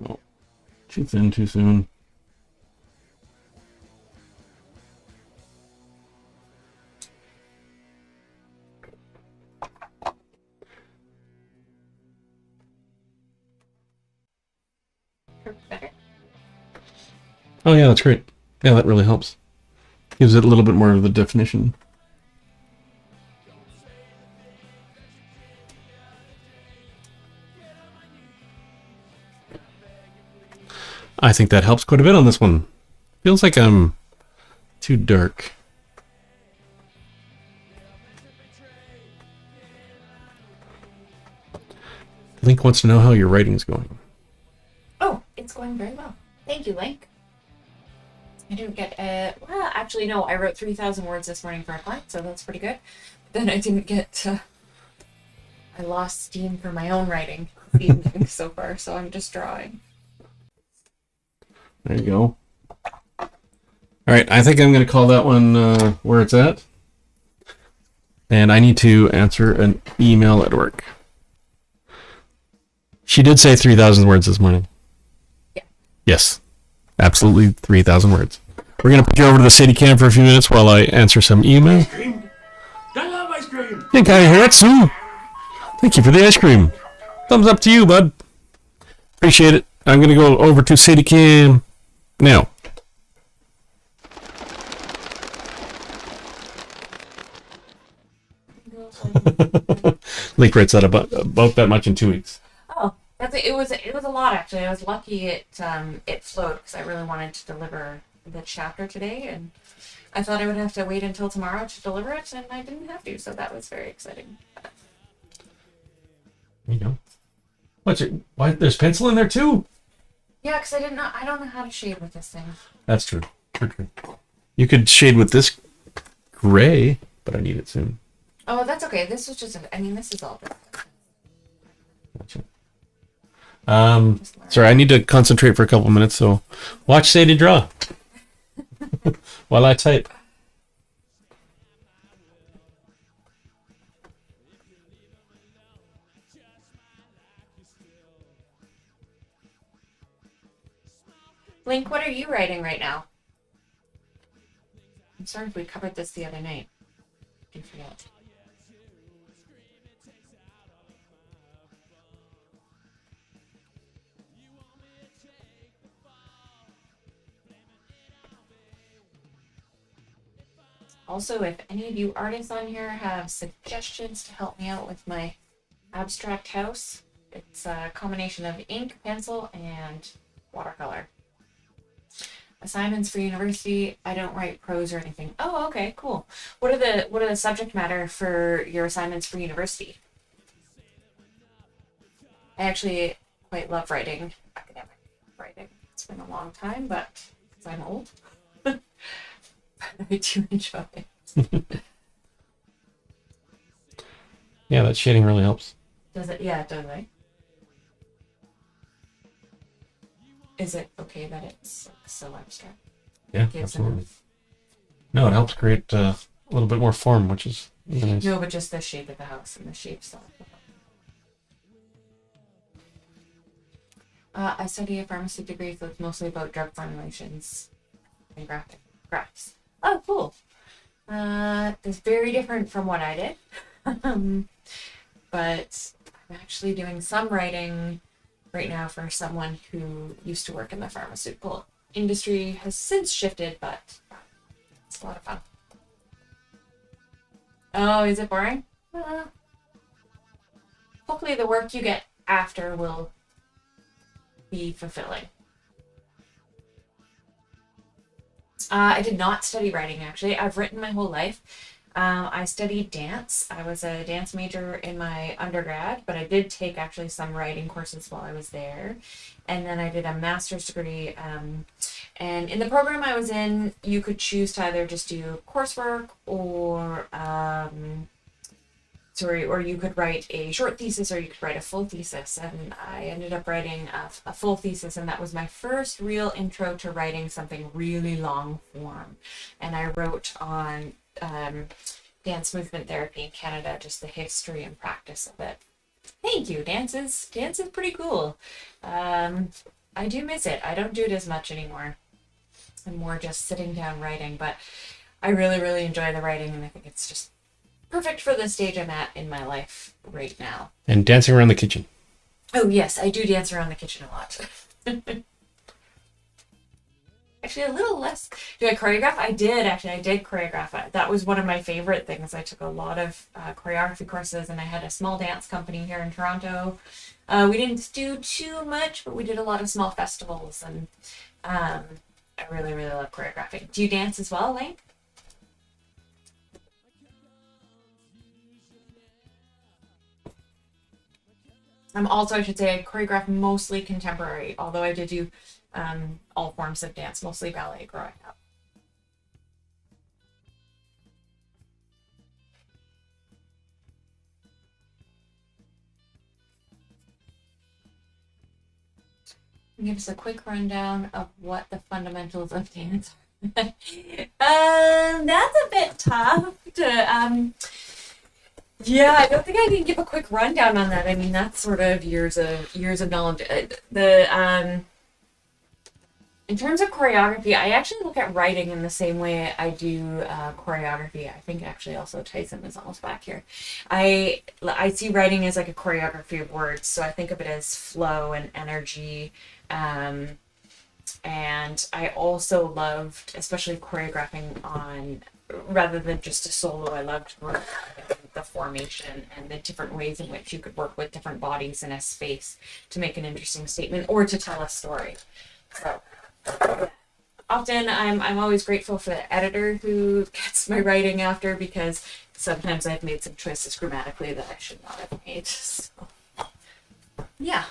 [SPEAKER 2] Oh, too thin, too soon.
[SPEAKER 3] Better.
[SPEAKER 2] Oh yeah, that's great. Yeah, that really helps. Gives it a little bit more of the definition. I think that helps quite a bit on this one. Feels like I'm too dark. Link wants to know how your writing's going.
[SPEAKER 3] Oh, it's going very well. Thank you, Link. I didn't get well, actually, no, I wrote 3,000 words this morning for a client, so that's pretty good. But then I didn't get, I lost steam for my own writing this evening so far, so I'm just drawing.
[SPEAKER 2] There you go. All right, I think I'm going to call that one where it's at. And I need to answer an email at work. She did say 3,000 words this morning.
[SPEAKER 3] Yeah.
[SPEAKER 2] Yes, absolutely 3,000 words. We're going to put you over to the city cam for a few minutes while I answer some email.
[SPEAKER 1] Ice cream. I love ice cream.
[SPEAKER 2] I think I hear it soon. Thank you for the ice cream. Thumbs up to you, bud. Appreciate it. I'm going to go over to city cam now. Link writes that about that much in 2 weeks.
[SPEAKER 3] Oh, it was a lot actually. I was lucky it flowed because I really wanted to deliver the chapter today, and I thought I would have to wait until tomorrow to deliver it, and I didn't have to, so that was very exciting.
[SPEAKER 2] There you go. Why? There's pencil in there too.
[SPEAKER 3] Yeah, because I don't know how to shade with this thing.
[SPEAKER 2] That's true. True. You could shade with this gray, but I need it soon.
[SPEAKER 3] Oh, that's okay. This was just this is all good.
[SPEAKER 2] Gotcha. Sorry, I need to concentrate for a couple minutes, so watch Sadie draw while I type.
[SPEAKER 3] Link, what are you writing right now? I'm sorry if we covered this the other night. I forget. Also, if any of you artists on here have suggestions to help me out with my abstract house, it's a combination of ink, pencil, and watercolor. Assignments for university, I don't write prose or anything. Oh, okay, cool. What are the subject matter for your assignments for university? I actually quite love writing, academic writing. It's been a long time, but because I'm old, but I do enjoy it.
[SPEAKER 2] Yeah, that shading really helps.
[SPEAKER 3] Does it? Yeah, it does, right? Is it okay that it's so abstract?
[SPEAKER 2] Yeah,
[SPEAKER 3] Gives
[SPEAKER 2] absolutely.
[SPEAKER 3] enough.
[SPEAKER 2] No, it helps create a little bit more form, which is really nice.
[SPEAKER 3] No, but just the shape of the house and the shape stuff. I study a pharmacy degree, so it's mostly about drug formulations and graphs. Oh, cool. That's very different from what I did. But I'm actually doing some writing right now for someone who used to work in the pharmaceutical industry, has since shifted, but it's a lot of fun. Oh, is it boring? Hopefully the work you get after will be fulfilling. I did not study writing, actually. I've written my whole life. I studied dance. I was a dance major in my undergrad, but I did take actually some writing courses while I was there. And then I did a master's degree. And in the program I was in, you could choose to either just do coursework or or you could write a short thesis or you could write a full thesis. And I ended up writing a full thesis, and that was my first real intro to writing something really long form. And I wrote on dance movement therapy in Canada, just the history and practice of it. Thank you. Dance is pretty cool. I do miss it. I don't do it as much anymore. I'm more just sitting down writing, but I really, really enjoy the writing, and I think it's just perfect for the stage I'm at in my life right now.
[SPEAKER 2] And dancing around the kitchen.
[SPEAKER 3] Oh yes, I do dance around the kitchen a lot. Actually, a little less. Do I choreograph? I did choreograph. That was one of my favorite things. I took a lot of choreography courses, and I had a small dance company here in Toronto. We didn't do too much, but we did a lot of small festivals, and I really, really love choreographing. Do you dance as well, Link? Also, I should say, I choreograph mostly contemporary, although I did do all forms of dance, mostly ballet growing up. Give us a quick rundown of what the fundamentals of dance are. That's a bit tough to yeah, I don't think I can give a quick rundown on that. I mean, that's sort of years of knowledge. In terms of choreography, I actually look at writing in the same way I do choreography. I think actually also Tyson is almost back here. I see writing as like a choreography of words, so I think of it as flow and energy. And I also loved, especially choreographing on, rather than just a solo, I loved the formation and the different ways in which you could work with different bodies in a space to make an interesting statement or to tell a story. So often I'm always grateful for the editor who gets my writing after, because sometimes I've made some choices grammatically that I should not have made. So, yeah.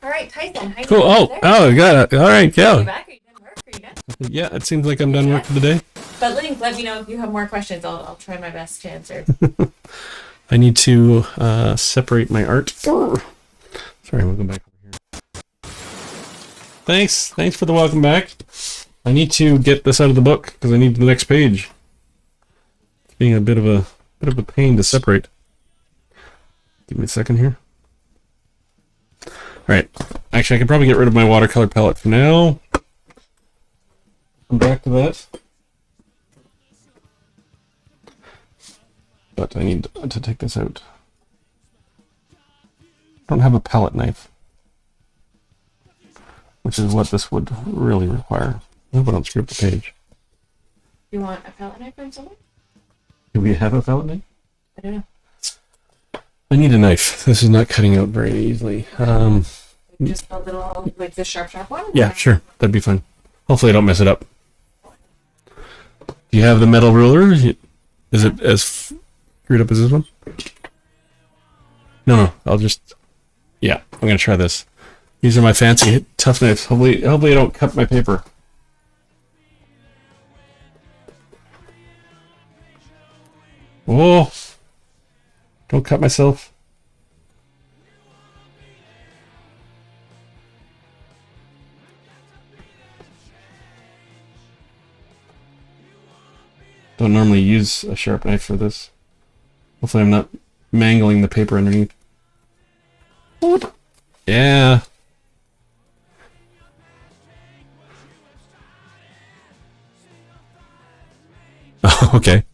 [SPEAKER 3] All right, Tyson. How
[SPEAKER 2] Cool.
[SPEAKER 3] you doing
[SPEAKER 2] Oh, got it. All right,
[SPEAKER 3] Are you
[SPEAKER 2] yeah.
[SPEAKER 3] back? Are you done work? Are you done?
[SPEAKER 2] Yeah, it seems like I'm done work for the day.
[SPEAKER 3] But Link, let me know if you have more questions. I'll try my best to answer.
[SPEAKER 2] I need to separate my art. Sorry, we'll go back over here. Thanks for the welcome back. I need to get this out of the book because I need the next page. It's being a bit of a pain to separate. Give me a second here. All right. Actually, I can probably get rid of my watercolor palette for now. Come back to that. But I need to take this out. I don't have a palette knife, which is what this would really require. I hope I don't screw up the page.
[SPEAKER 3] You want a palette knife from someone?
[SPEAKER 2] Do we have a palette knife?
[SPEAKER 3] I don't know.
[SPEAKER 2] I need a knife. This is not cutting out very easily.
[SPEAKER 3] Just a little, like the sharp one?
[SPEAKER 2] Yeah, sure. That'd be fine. Hopefully I don't mess it up. Do you have the metal ruler? Is it as screwed up as this one? No. I'll just... Yeah, I'm going to try this. These are my fancy tough knives. Hopefully I don't cut my paper. Oh, don't cut myself. Don't normally use a sharp knife for this. Hopefully I'm not mangling the paper underneath. What? Yeah. Oh, okay.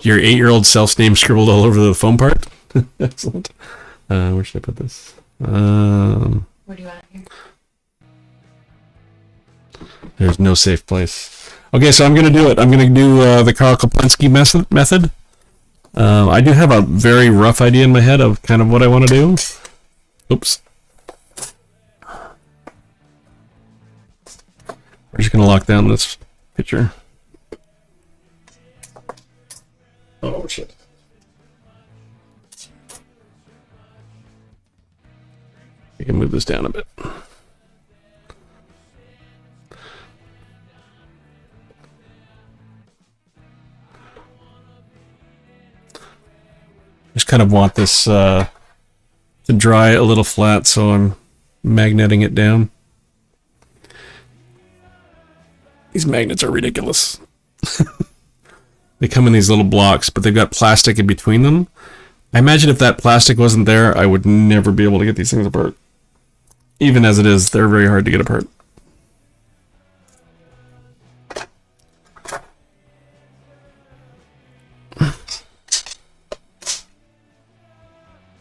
[SPEAKER 2] Your 8-year-old self's name scribbled all over the foam part? Excellent. Where should I put this?
[SPEAKER 3] Where do you want it here?
[SPEAKER 2] There's no safe place. Okay, so I'm going to do it. I'm going to do the Karl Koplinski method. I do have a very rough idea in my head of kind of what I want to do. Oops. We're just going to lock down this picture. Oh, shit. I can move this down a bit. Just kind of want this to dry a little flat, so I'm magneting it down. These magnets are ridiculous. They come in these little blocks, but they've got plastic in between them. I imagine if that plastic wasn't there, I would never be able to get these things apart. Even as it is, they're very hard to get apart.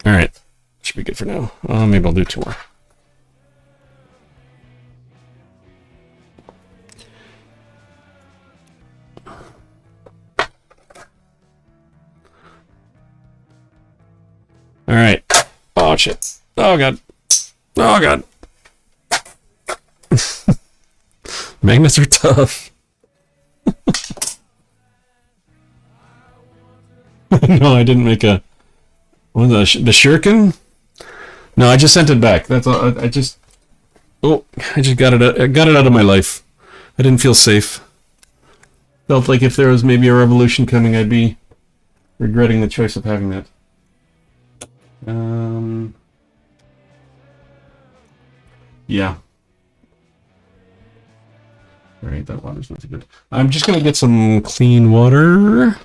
[SPEAKER 2] Alright. Should be good for now. Maybe I'll do 2 more. Alright. Oh, shit. Oh, God. Oh, God. Magnets are tough. No, I didn't make a... What, the shuriken? No, I just sent it back. That's all. I just... Oh, I just got it out of my life. I didn't feel safe. Felt like if there was maybe a revolution coming, I'd be regretting the choice of having that. Yeah. Alright, that water's not too good. I'm just gonna get some clean water,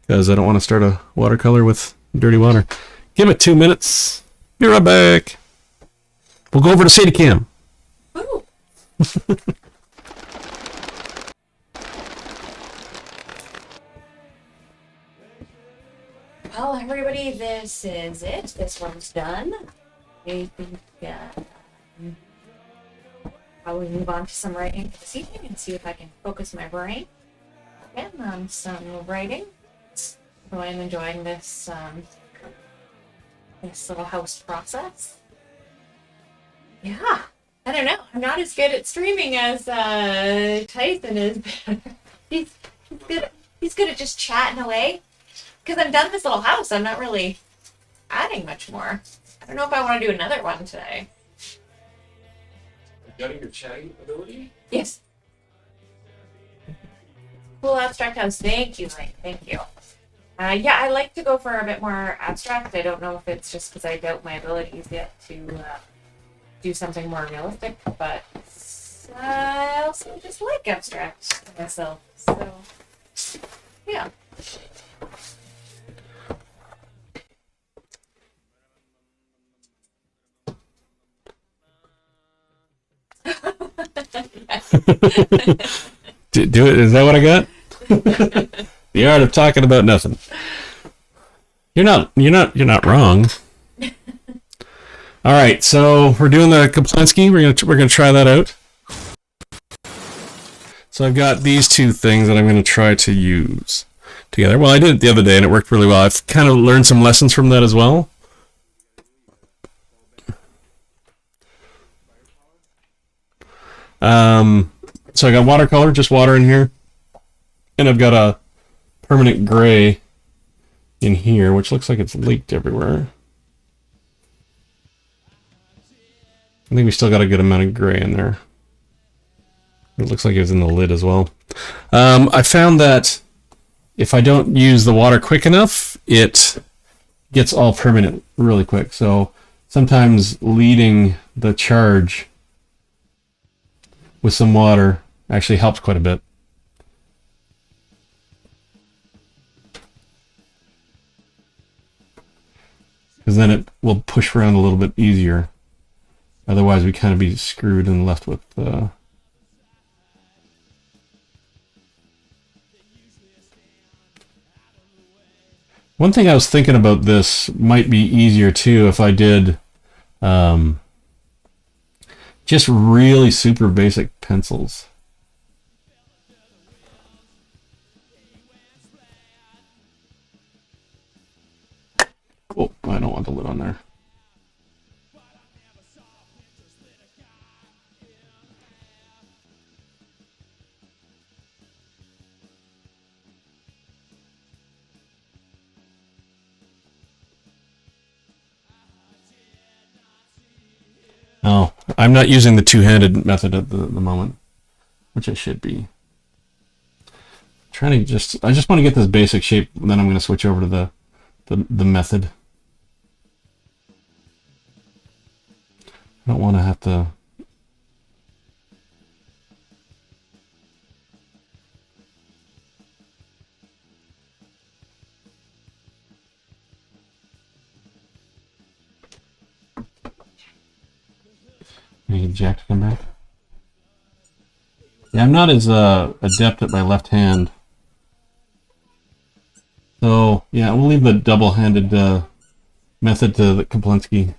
[SPEAKER 2] because I don't want to start a watercolor with dirty water. Give it 2 minutes. Be right back. We'll go over to Sadicam.
[SPEAKER 3] Woo! Well, everybody, this is it. This one's done. I think probably move on to some writing for this evening and see if I can focus my brain again on some writing. So I'm enjoying this this little house process. Yeah, I don't know. I'm not as good at streaming as Tyson is. He's good. He's good at just chatting away. Because I'm done this little house, I'm not really adding much more. I don't know if I want to do another one today.
[SPEAKER 2] Getting your chatting ability?
[SPEAKER 3] Yes. Cool abstract house. Thank you, Mike. Thank you. Yeah, I like to go for a bit more abstract. I don't know if it's just because I doubt my abilities yet to do something more realistic, but I also just like abstract myself. So, yeah.
[SPEAKER 2] Do it. Is that what I got? The art of talking about nothing. You're not wrong. All right, so we're doing the Koplinski. We're gonna try that out. So I've got these 2 things that I'm gonna try to use together. Well, I did it the other day and it worked really well. I've kind of learned some lessons from that as well. So I got watercolor, just water in here, and I've got a permanent gray in here, which looks like it's leaked everywhere. I think we still got a good amount of gray in there. It looks like it was in the lid as well. I found that if I don't use the water quick enough, it gets all permanent really quick. So sometimes leading the charge with some water actually helps quite a bit. Because then it will push around a little bit easier. Otherwise, we kind of be screwed and left with... One thing I was thinking about this might be easier too if I did just really super basic pencils. Oh, I don't want the lid on there. Oh, I'm not using the two-handed method at the moment, which I should be. I just want to get this basic shape, and then I'm going to switch over to the method. I don't want to have to... Can I get Jack to come back? Yeah, I'm not as adept at my left hand. So, yeah, we'll leave the double-handed method to the Kaplinski.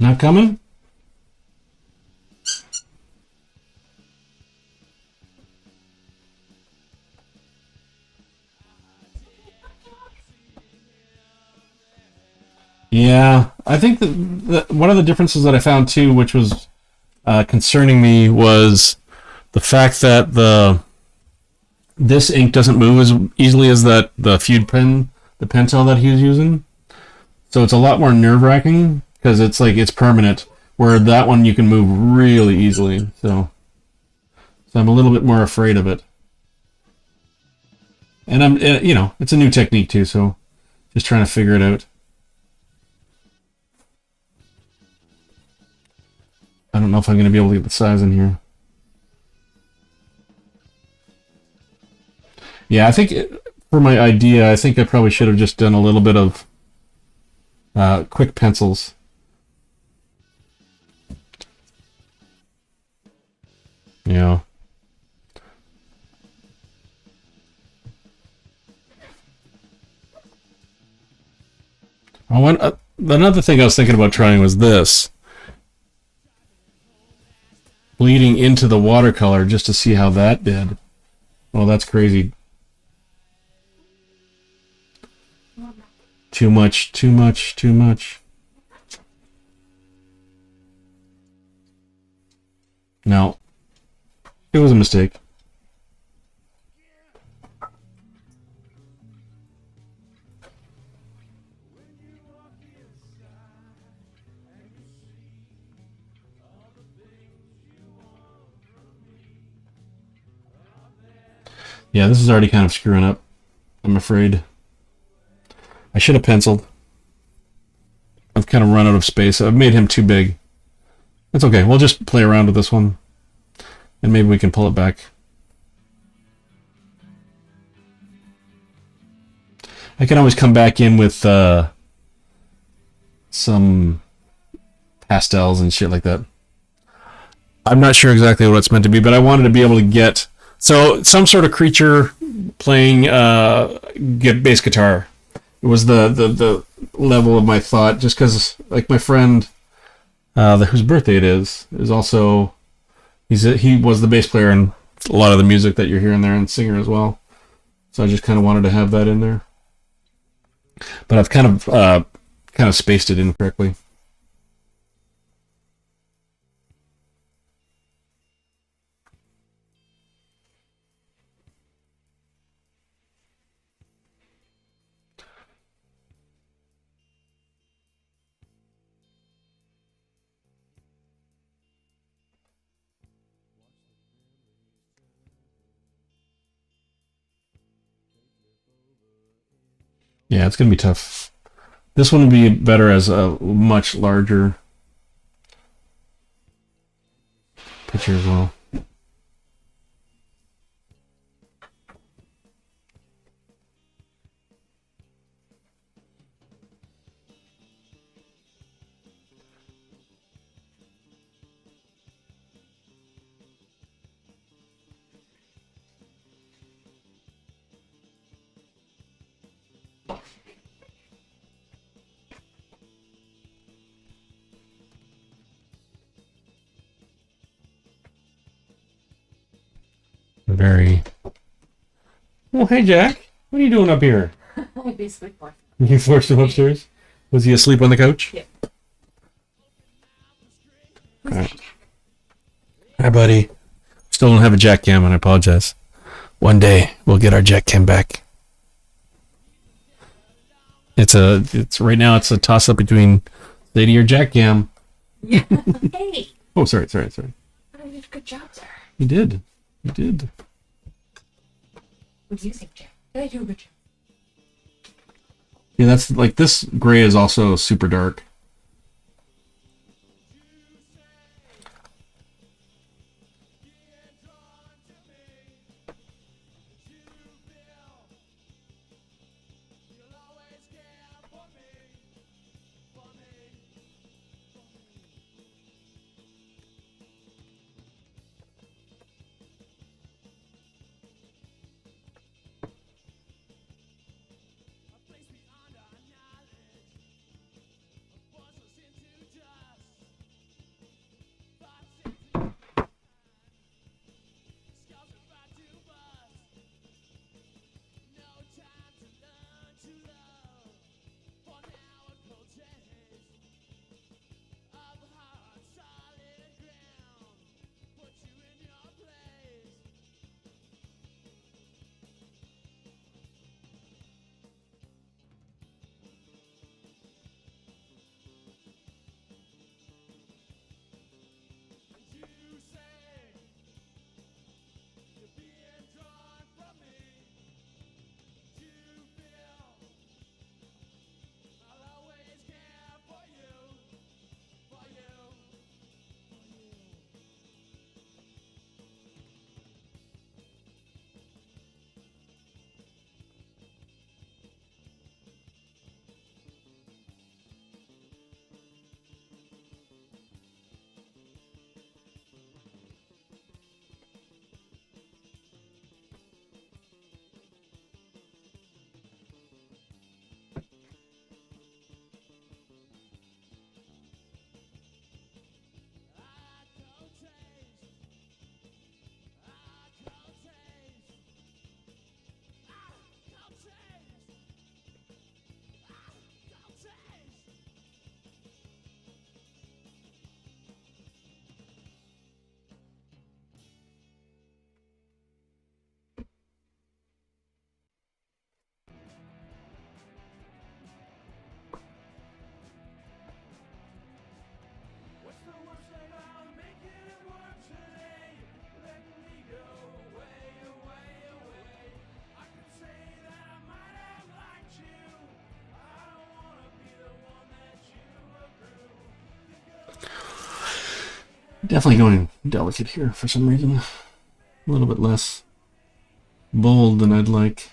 [SPEAKER 2] Not coming? Yeah, I think that one of the differences that I found too, which was concerning me, was the fact that this ink doesn't move as easily as the Feud pen, the Pentel that he was using. So it's a lot more nerve-wracking because it's permanent, where that one you can move really easily. So I'm a little bit more afraid of it. And I'm, it's a new technique too, so just trying to figure it out. I don't know if I'm going to be able to get the size in here. Yeah, I think for my idea, I think I probably should have just done a little bit of quick pencils. Yeah. Another thing I was thinking about trying was this. Bleeding into the watercolor just to see how that did. Oh, that's crazy. Too much, too much, too much. No. It was a mistake. Yeah, this is already kind of screwing up, I'm afraid. I should have penciled. I've kind of run out of space. I've made him too big. It's okay. We'll just play around with this one. And maybe we can pull it back. I can always come back in with some pastels and shit like that. I'm not sure exactly what it's meant to be, but I wanted to be able to get... So, some sort of creature playing bass guitar. It was the level of my thought, just because, like, my friend, whose birthday it is also... He was the bass player in a lot of the music that you're hearing there, and singer as well. So I just kind of wanted to have that in there. But I've kind of spaced it in correctly. Yeah, it's gonna be tough. This one would be better as a much larger picture as well. Very. Oh, hey, Jack. What are you doing up here?
[SPEAKER 3] I basically forced
[SPEAKER 2] You forced him upstairs? Was he asleep on the couch?
[SPEAKER 3] Yeah.
[SPEAKER 2] Alright. Hi, buddy. Still don't have a jack cam, and I apologize. One day we'll get our jack cam back. It's right now it's a toss up between Sadie or jack cam.
[SPEAKER 3] Hey!
[SPEAKER 2] Oh, sorry.
[SPEAKER 3] I did a good job there.
[SPEAKER 2] You did. You did.
[SPEAKER 3] What do you think, Jim? Did I do a good job?
[SPEAKER 2] Yeah, that's like this gray is also super dark. Definitely going delicate here for some reason. A little bit less bold than I'd like.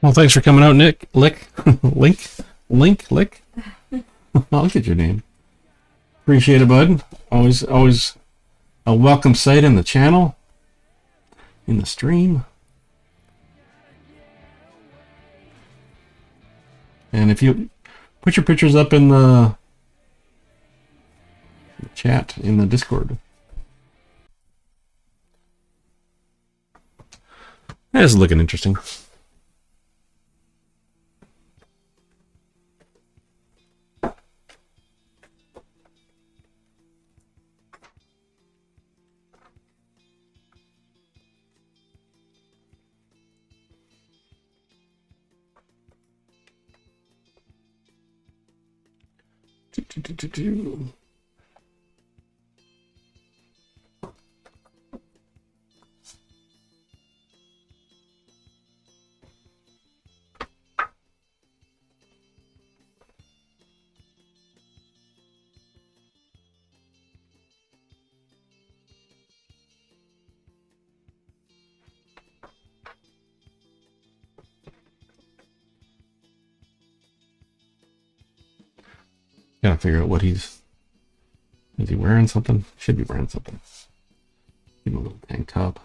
[SPEAKER 2] Well, thanks for coming out, Nick. Lick. I'll get your name. Appreciate it, bud. Always a welcome sight in the channel, in the stream. And if you put your pictures up in the chat in the Discord. That's looking interesting. Gotta figure out what is he wearing something? Should be wearing something. Give him a little tank top.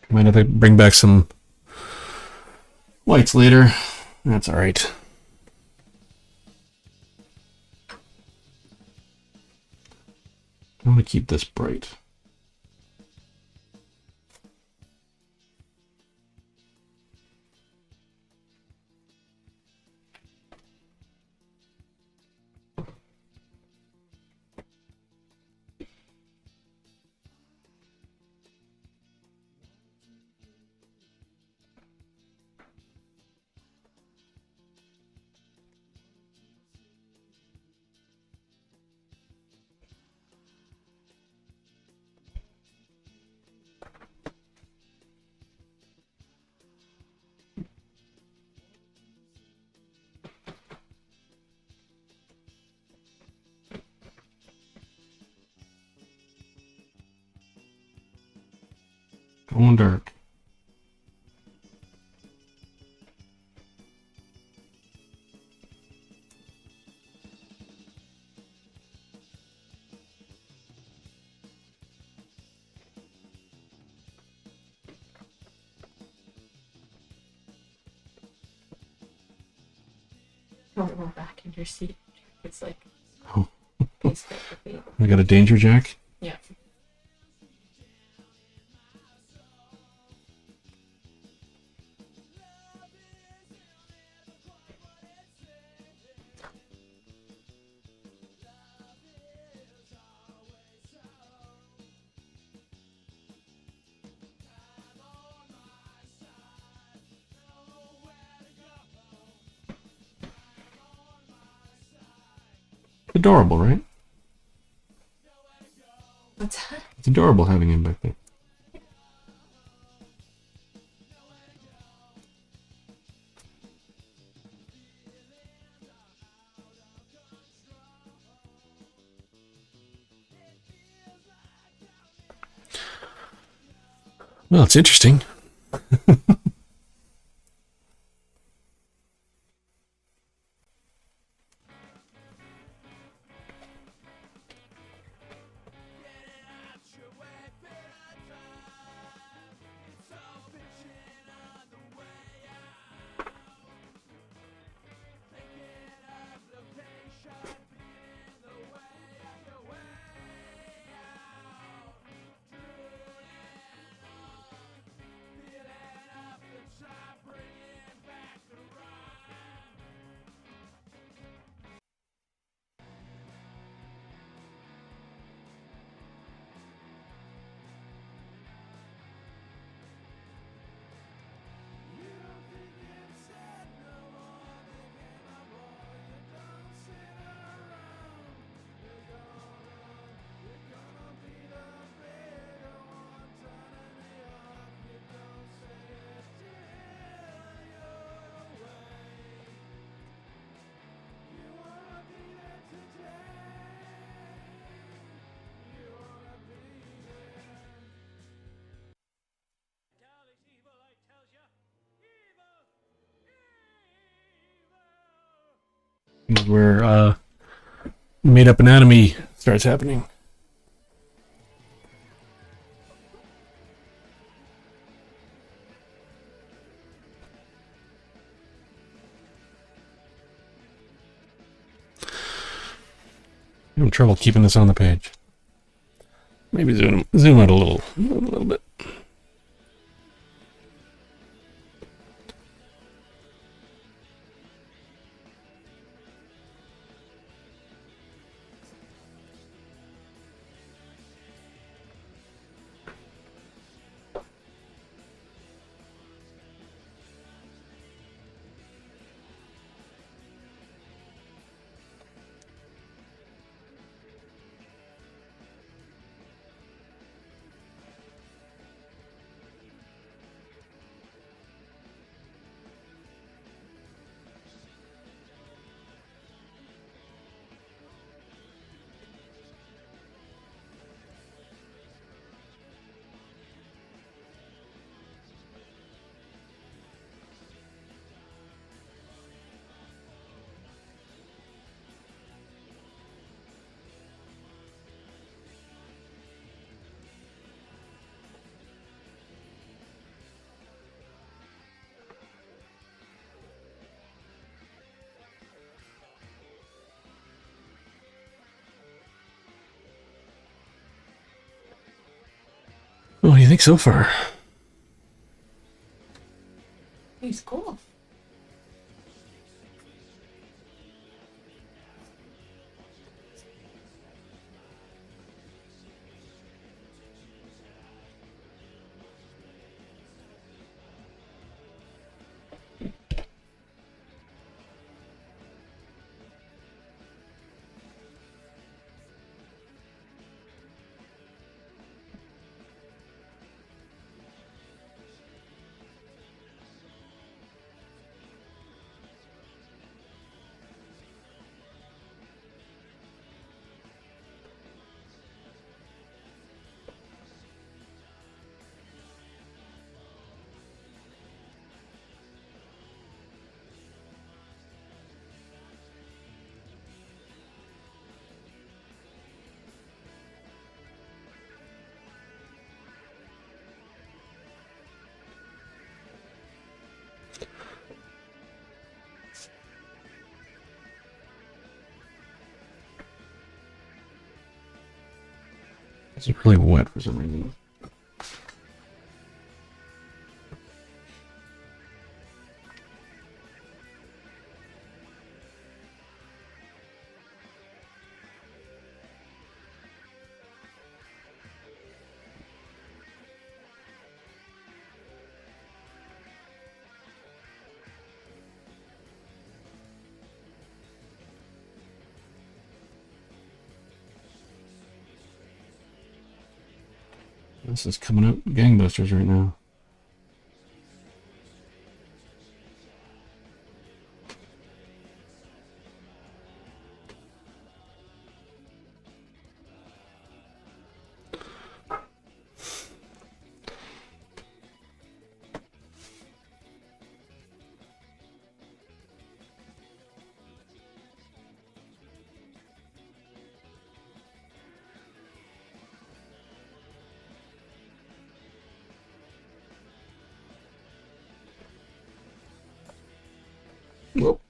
[SPEAKER 2] Might have to bring back some whites later. That's all right. I want to keep this bright. Going dark.
[SPEAKER 3] Don't roll back in your seat. It's like
[SPEAKER 2] Oh,
[SPEAKER 3] piece fit your feet.
[SPEAKER 2] we got a danger jack.
[SPEAKER 3] Yeah.
[SPEAKER 2] Adorable, right?
[SPEAKER 3] What's that?
[SPEAKER 2] It's adorable having him back there. Well, it's interesting. Where made up anatomy starts happening. I'm having trouble keeping this on the page. Maybe zoom out a little bit. What do you think so far?
[SPEAKER 3] He's cool.
[SPEAKER 2] It's really wet for some reason. This is coming up gangbusters right now. Whoa.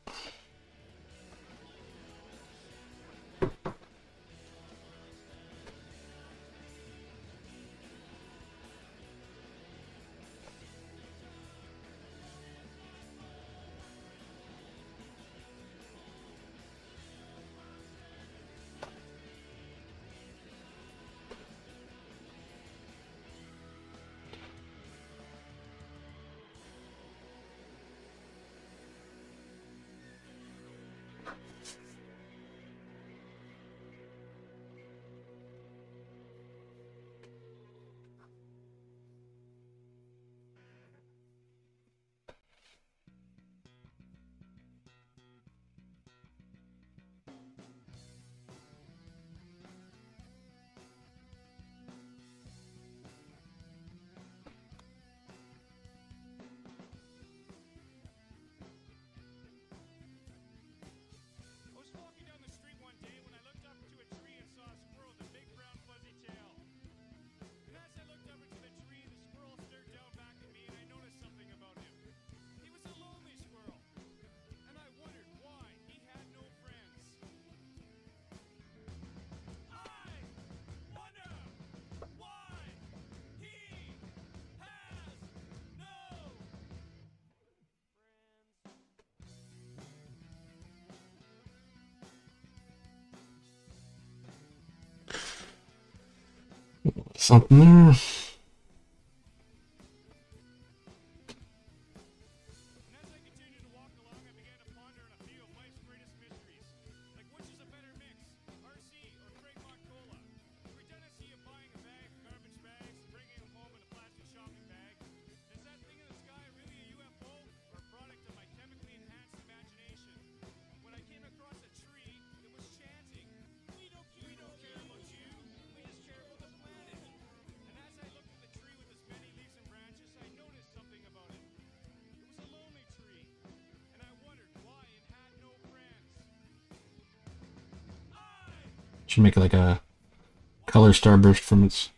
[SPEAKER 1] I was walking down the street one day when I looked up into a tree and saw a squirrel with a big brown fuzzy tail. And as I looked up into the tree, the squirrel stared down back at me and I noticed something about him. He was a lonely squirrel. And I wondered why he had no friends. I wonder why he has no friends.
[SPEAKER 2] Something there.
[SPEAKER 1] And as I continued to walk along, I began to ponder on a few of life's greatest mysteries. Like which is a better mix, RC or Fremont Cola? The redundancy of buying a bag of garbage bags and bringing them home in a plastic shopping bag. Is that thing in the sky really a UFO or a product of my chemically enhanced imagination? When I came across a tree, it was chanting, We don't care about you, we just care about the planet. And as I looked at the tree with its many leaves and branches, I noticed something about it. It was a lonely tree, and I wondered why it had no friends. I
[SPEAKER 2] Should make like a color starburst from its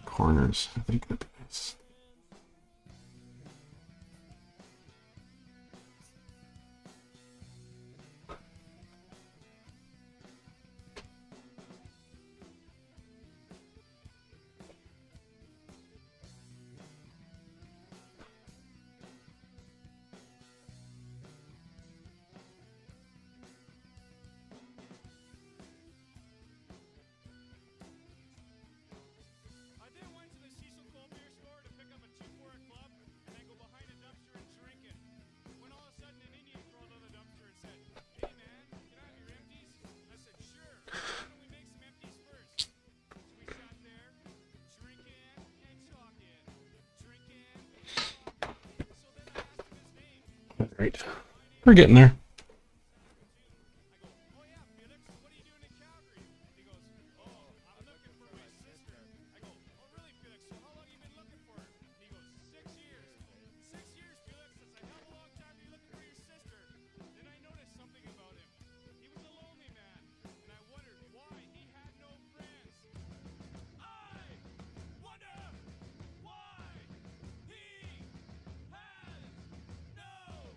[SPEAKER 2] corners. I think that'd be nice.
[SPEAKER 1] then went to the Cecil Cold Beer store to pick up a 2 for a club and then go behind a dumpster and drink it. When all of a sudden an Indian crawled out of the dumpster and said, Hey man, can I have your empties? I said, sure. Why don't we make some empties first? So we sat there, drinking and talking. Drinking and talking. So then I asked him his name.
[SPEAKER 2] Right. We're getting there.
[SPEAKER 1] I go, oh yeah, Felix, what are you doing in Calgary? He goes, oh, I'm looking for my sister. I go, oh really, Felix, so how long have you been looking for her? And he goes, 6 years. 6 years, Felix, that's a hell of a long time to be looking for your sister. Then I noticed something about him. He was a lonely man, and I wondered why he had no friends. I wonder why he has no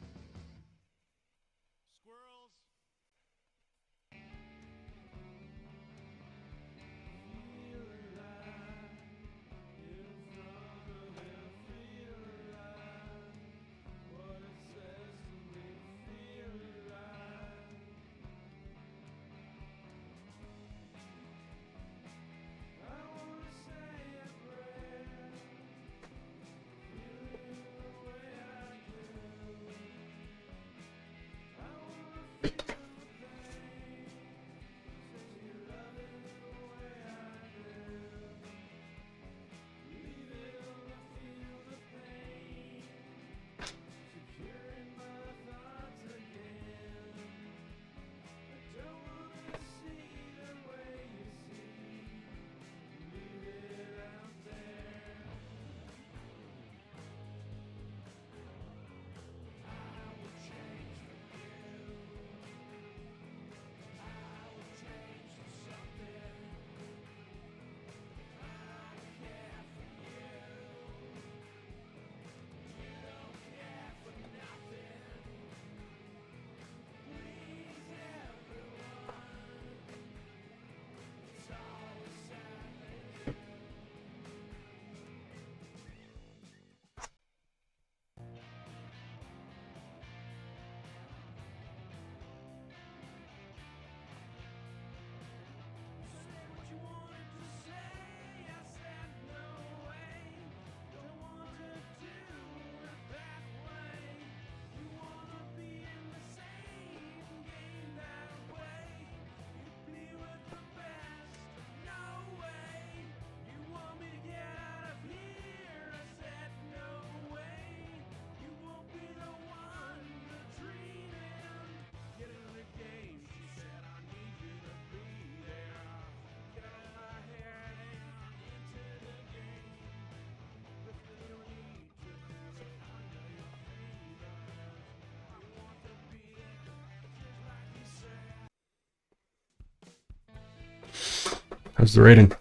[SPEAKER 2] How's the rating?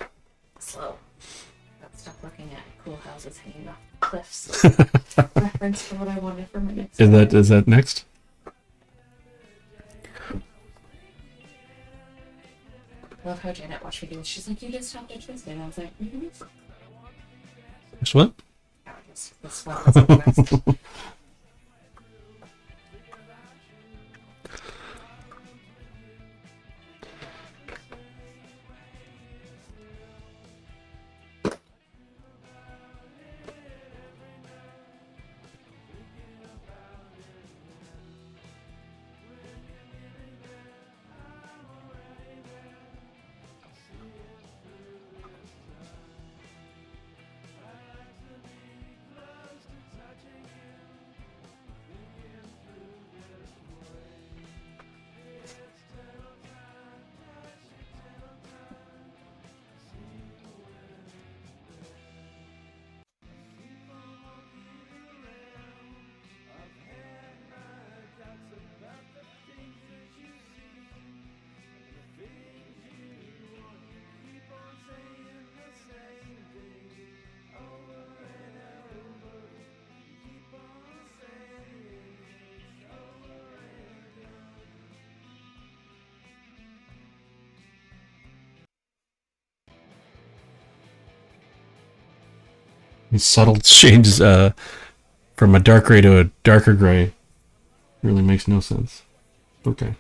[SPEAKER 3] Slow. Got stuck looking at cool houses hanging off cliffs. Reference for what I wanted for my next
[SPEAKER 2] Is that next?
[SPEAKER 3] Love how Janet watched me do this. She's like, you just stopped at Tuesday. And I was like, mm-hmm.
[SPEAKER 2] Guess what?
[SPEAKER 3] Oh, this one was the best.
[SPEAKER 2] These subtle shades from a dark gray to a darker gray really makes no sense. Okay.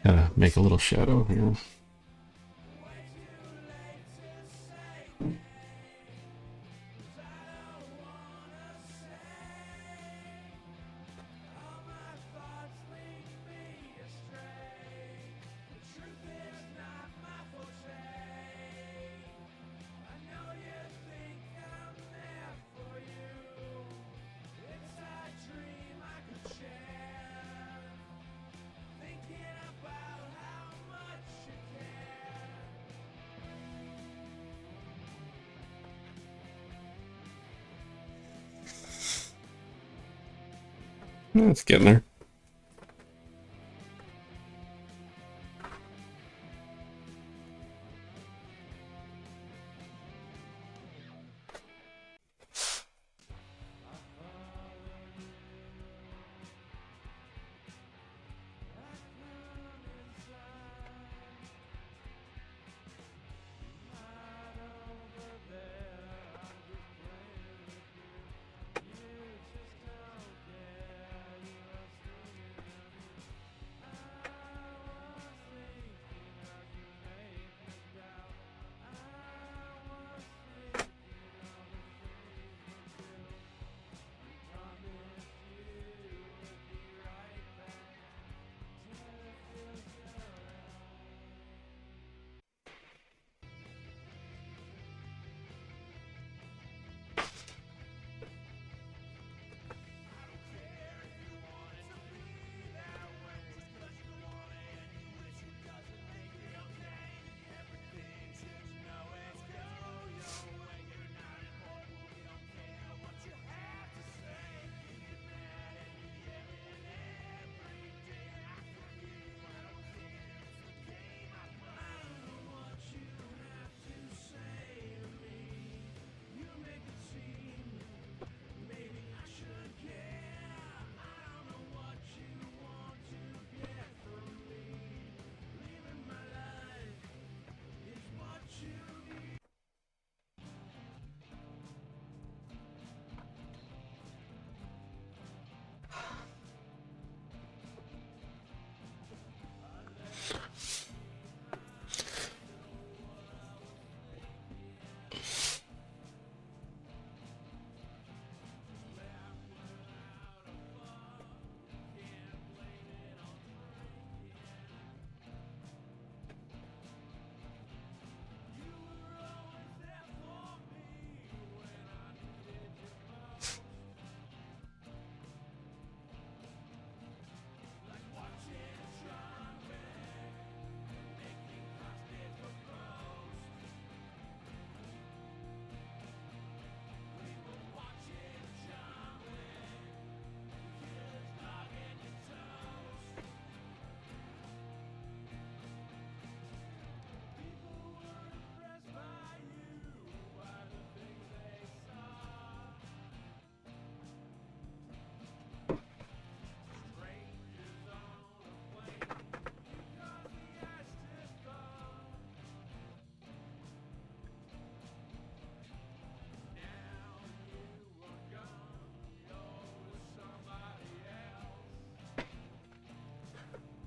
[SPEAKER 2] Gotta make a little shadow here. It's getting there.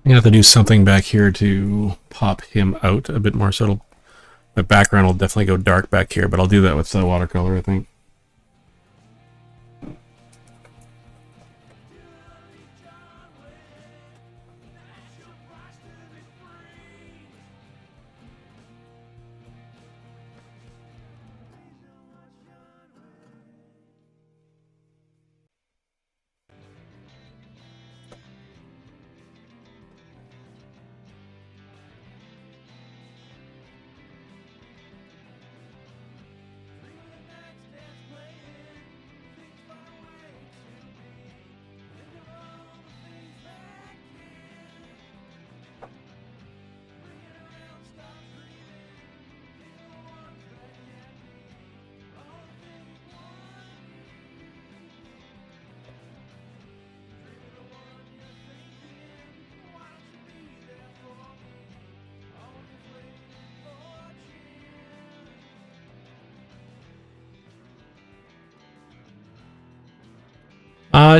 [SPEAKER 2] I'm gonna have to do something back here to pop him out a bit more. So my background will definitely go dark back here, but I'll do that with the watercolor, I think.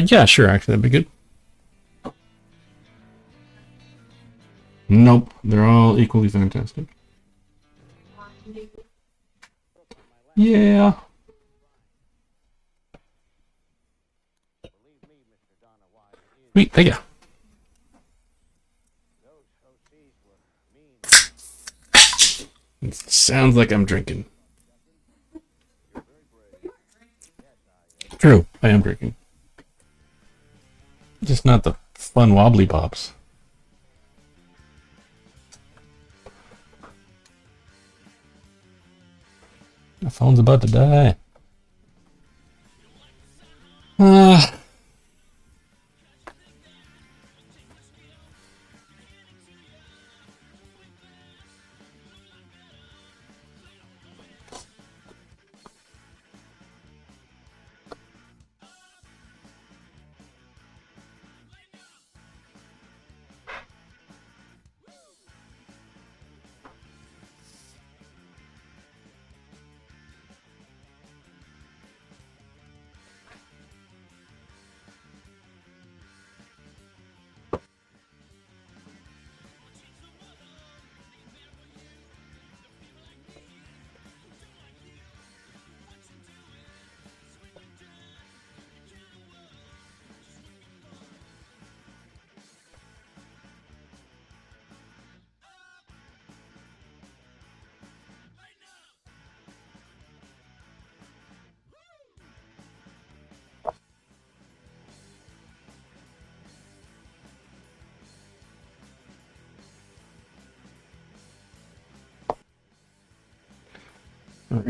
[SPEAKER 2] Yeah, sure, actually, that'd be good. Nope, they're all equally fantastic. Yeah. Sweet, thank you. It sounds like I'm drinking. True, I am drinking. Just not the fun wobbly pops. My phone's about to die.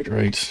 [SPEAKER 2] Right.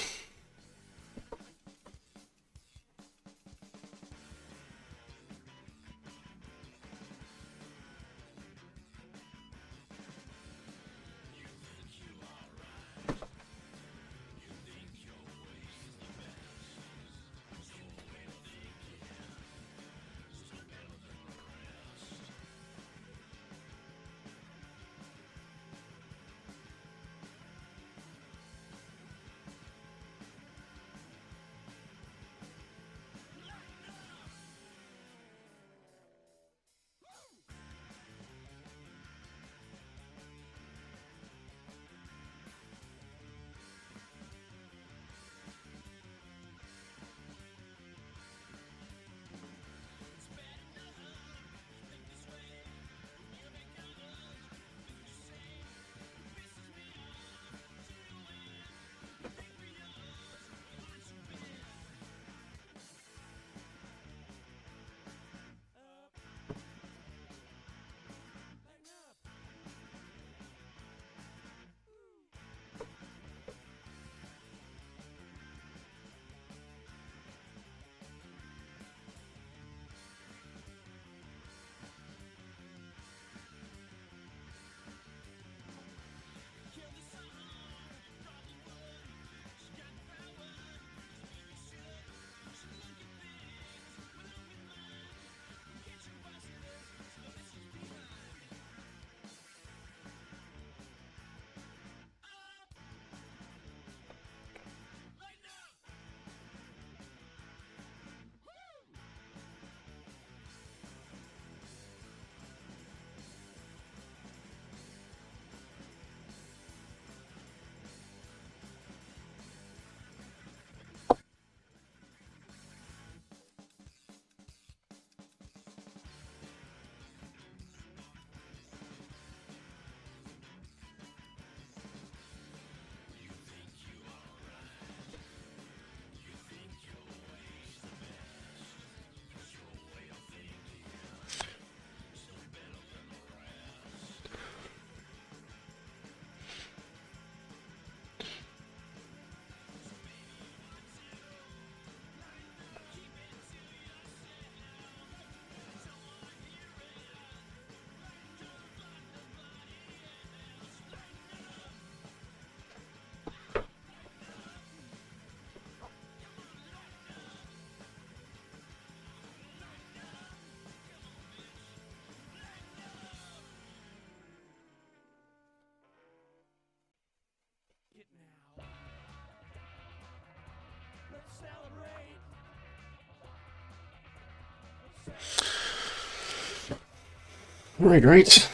[SPEAKER 2] Right.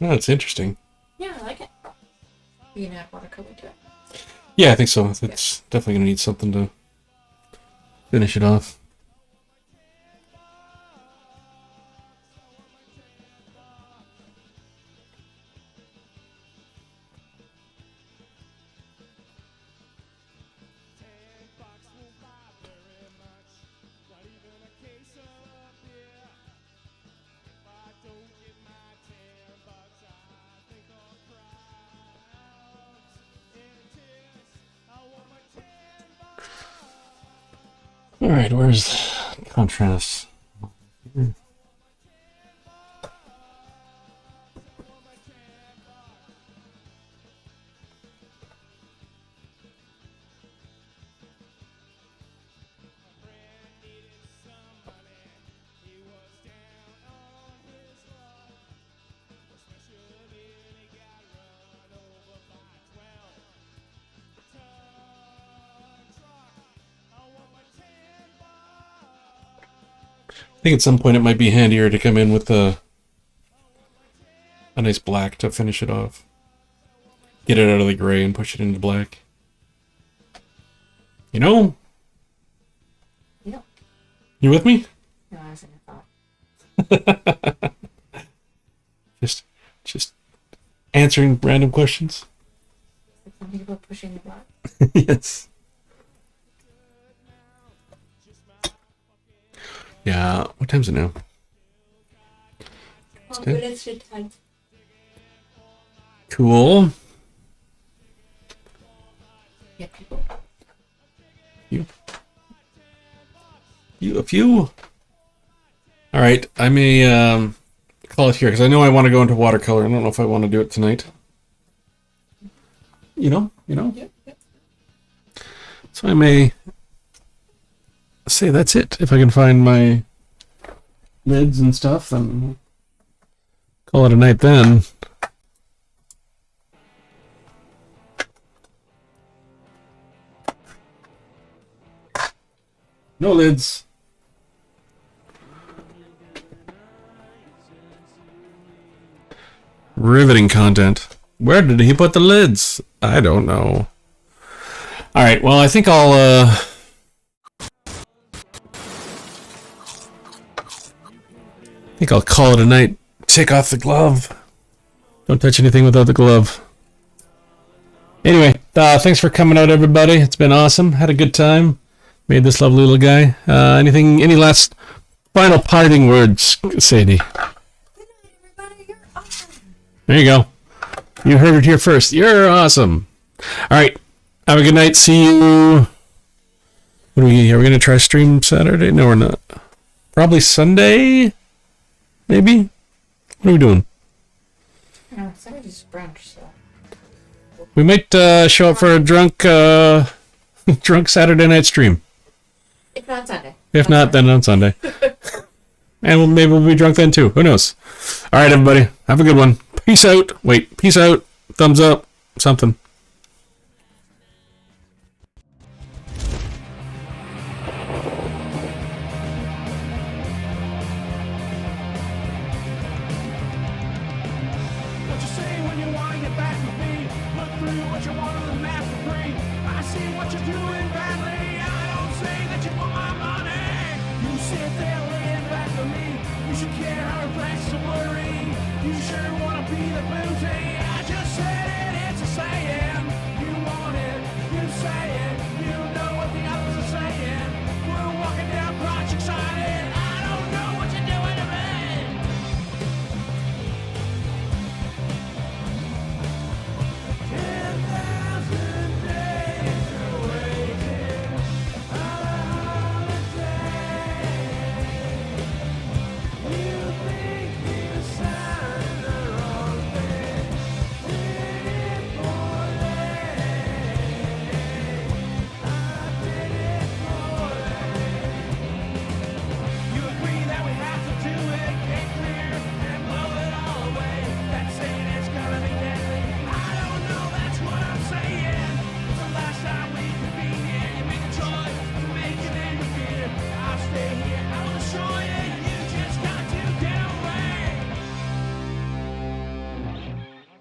[SPEAKER 2] Oh, that's interesting.
[SPEAKER 3] Yeah, I like it. You can add watercolor to it.
[SPEAKER 2] Yeah, I think so. It's definitely going to need something to finish it off. All right, where's contrast? I think at some point it might be handier to come in with a nice black to finish it off. Get it out of the gray and push it into black. You know?
[SPEAKER 3] Yeah.
[SPEAKER 2] You with me?
[SPEAKER 3] No, I was in a thought.
[SPEAKER 2] Just answering random questions.
[SPEAKER 3] Something about pushing the block.
[SPEAKER 2] Yes. Yeah, what time's it now?
[SPEAKER 3] Minutes to 10.
[SPEAKER 2] Cool.
[SPEAKER 3] Yeah, people.
[SPEAKER 2] A few. All right, I may call it here because I know I want to go into watercolor. I don't know if I want to do it tonight. You know.
[SPEAKER 3] Yep.
[SPEAKER 2] So I may say that's it. If I can find my lids and stuff, then call it a night then. No lids. Riveting content. Where did he put the lids? I don't know. All right, well, I think I'll call it a night. Take off the glove. Don't touch anything without the glove. Anyway, thanks for coming out, everybody. It's been awesome. Had a good time. Made this lovely little guy. Any last final parting words, Sadie?
[SPEAKER 3] Good night, everybody. You're awesome.
[SPEAKER 2] There you go. You heard it here first. You're awesome. All right. Have a good night. See you. Are we going to try stream Saturday? No, we're not. Probably Sunday. Maybe? What are we doing?
[SPEAKER 3] No, somebody's brunch, so.
[SPEAKER 2] We might show up for a drunk drunk Saturday night stream.
[SPEAKER 3] If not Sunday.
[SPEAKER 2] If not, then on Sunday. And maybe we'll be drunk then too. Who knows? All right, everybody. Have a good one. Peace out. Wait, peace out. Thumbs up. Something.
[SPEAKER 1] What you say when you want to get back with me? Look through what you want on the map for free. I see what you're doing badly. I don't say that you want my money. You sit there laying back to me. You should care how her plans to worry. You sure want to be the booty.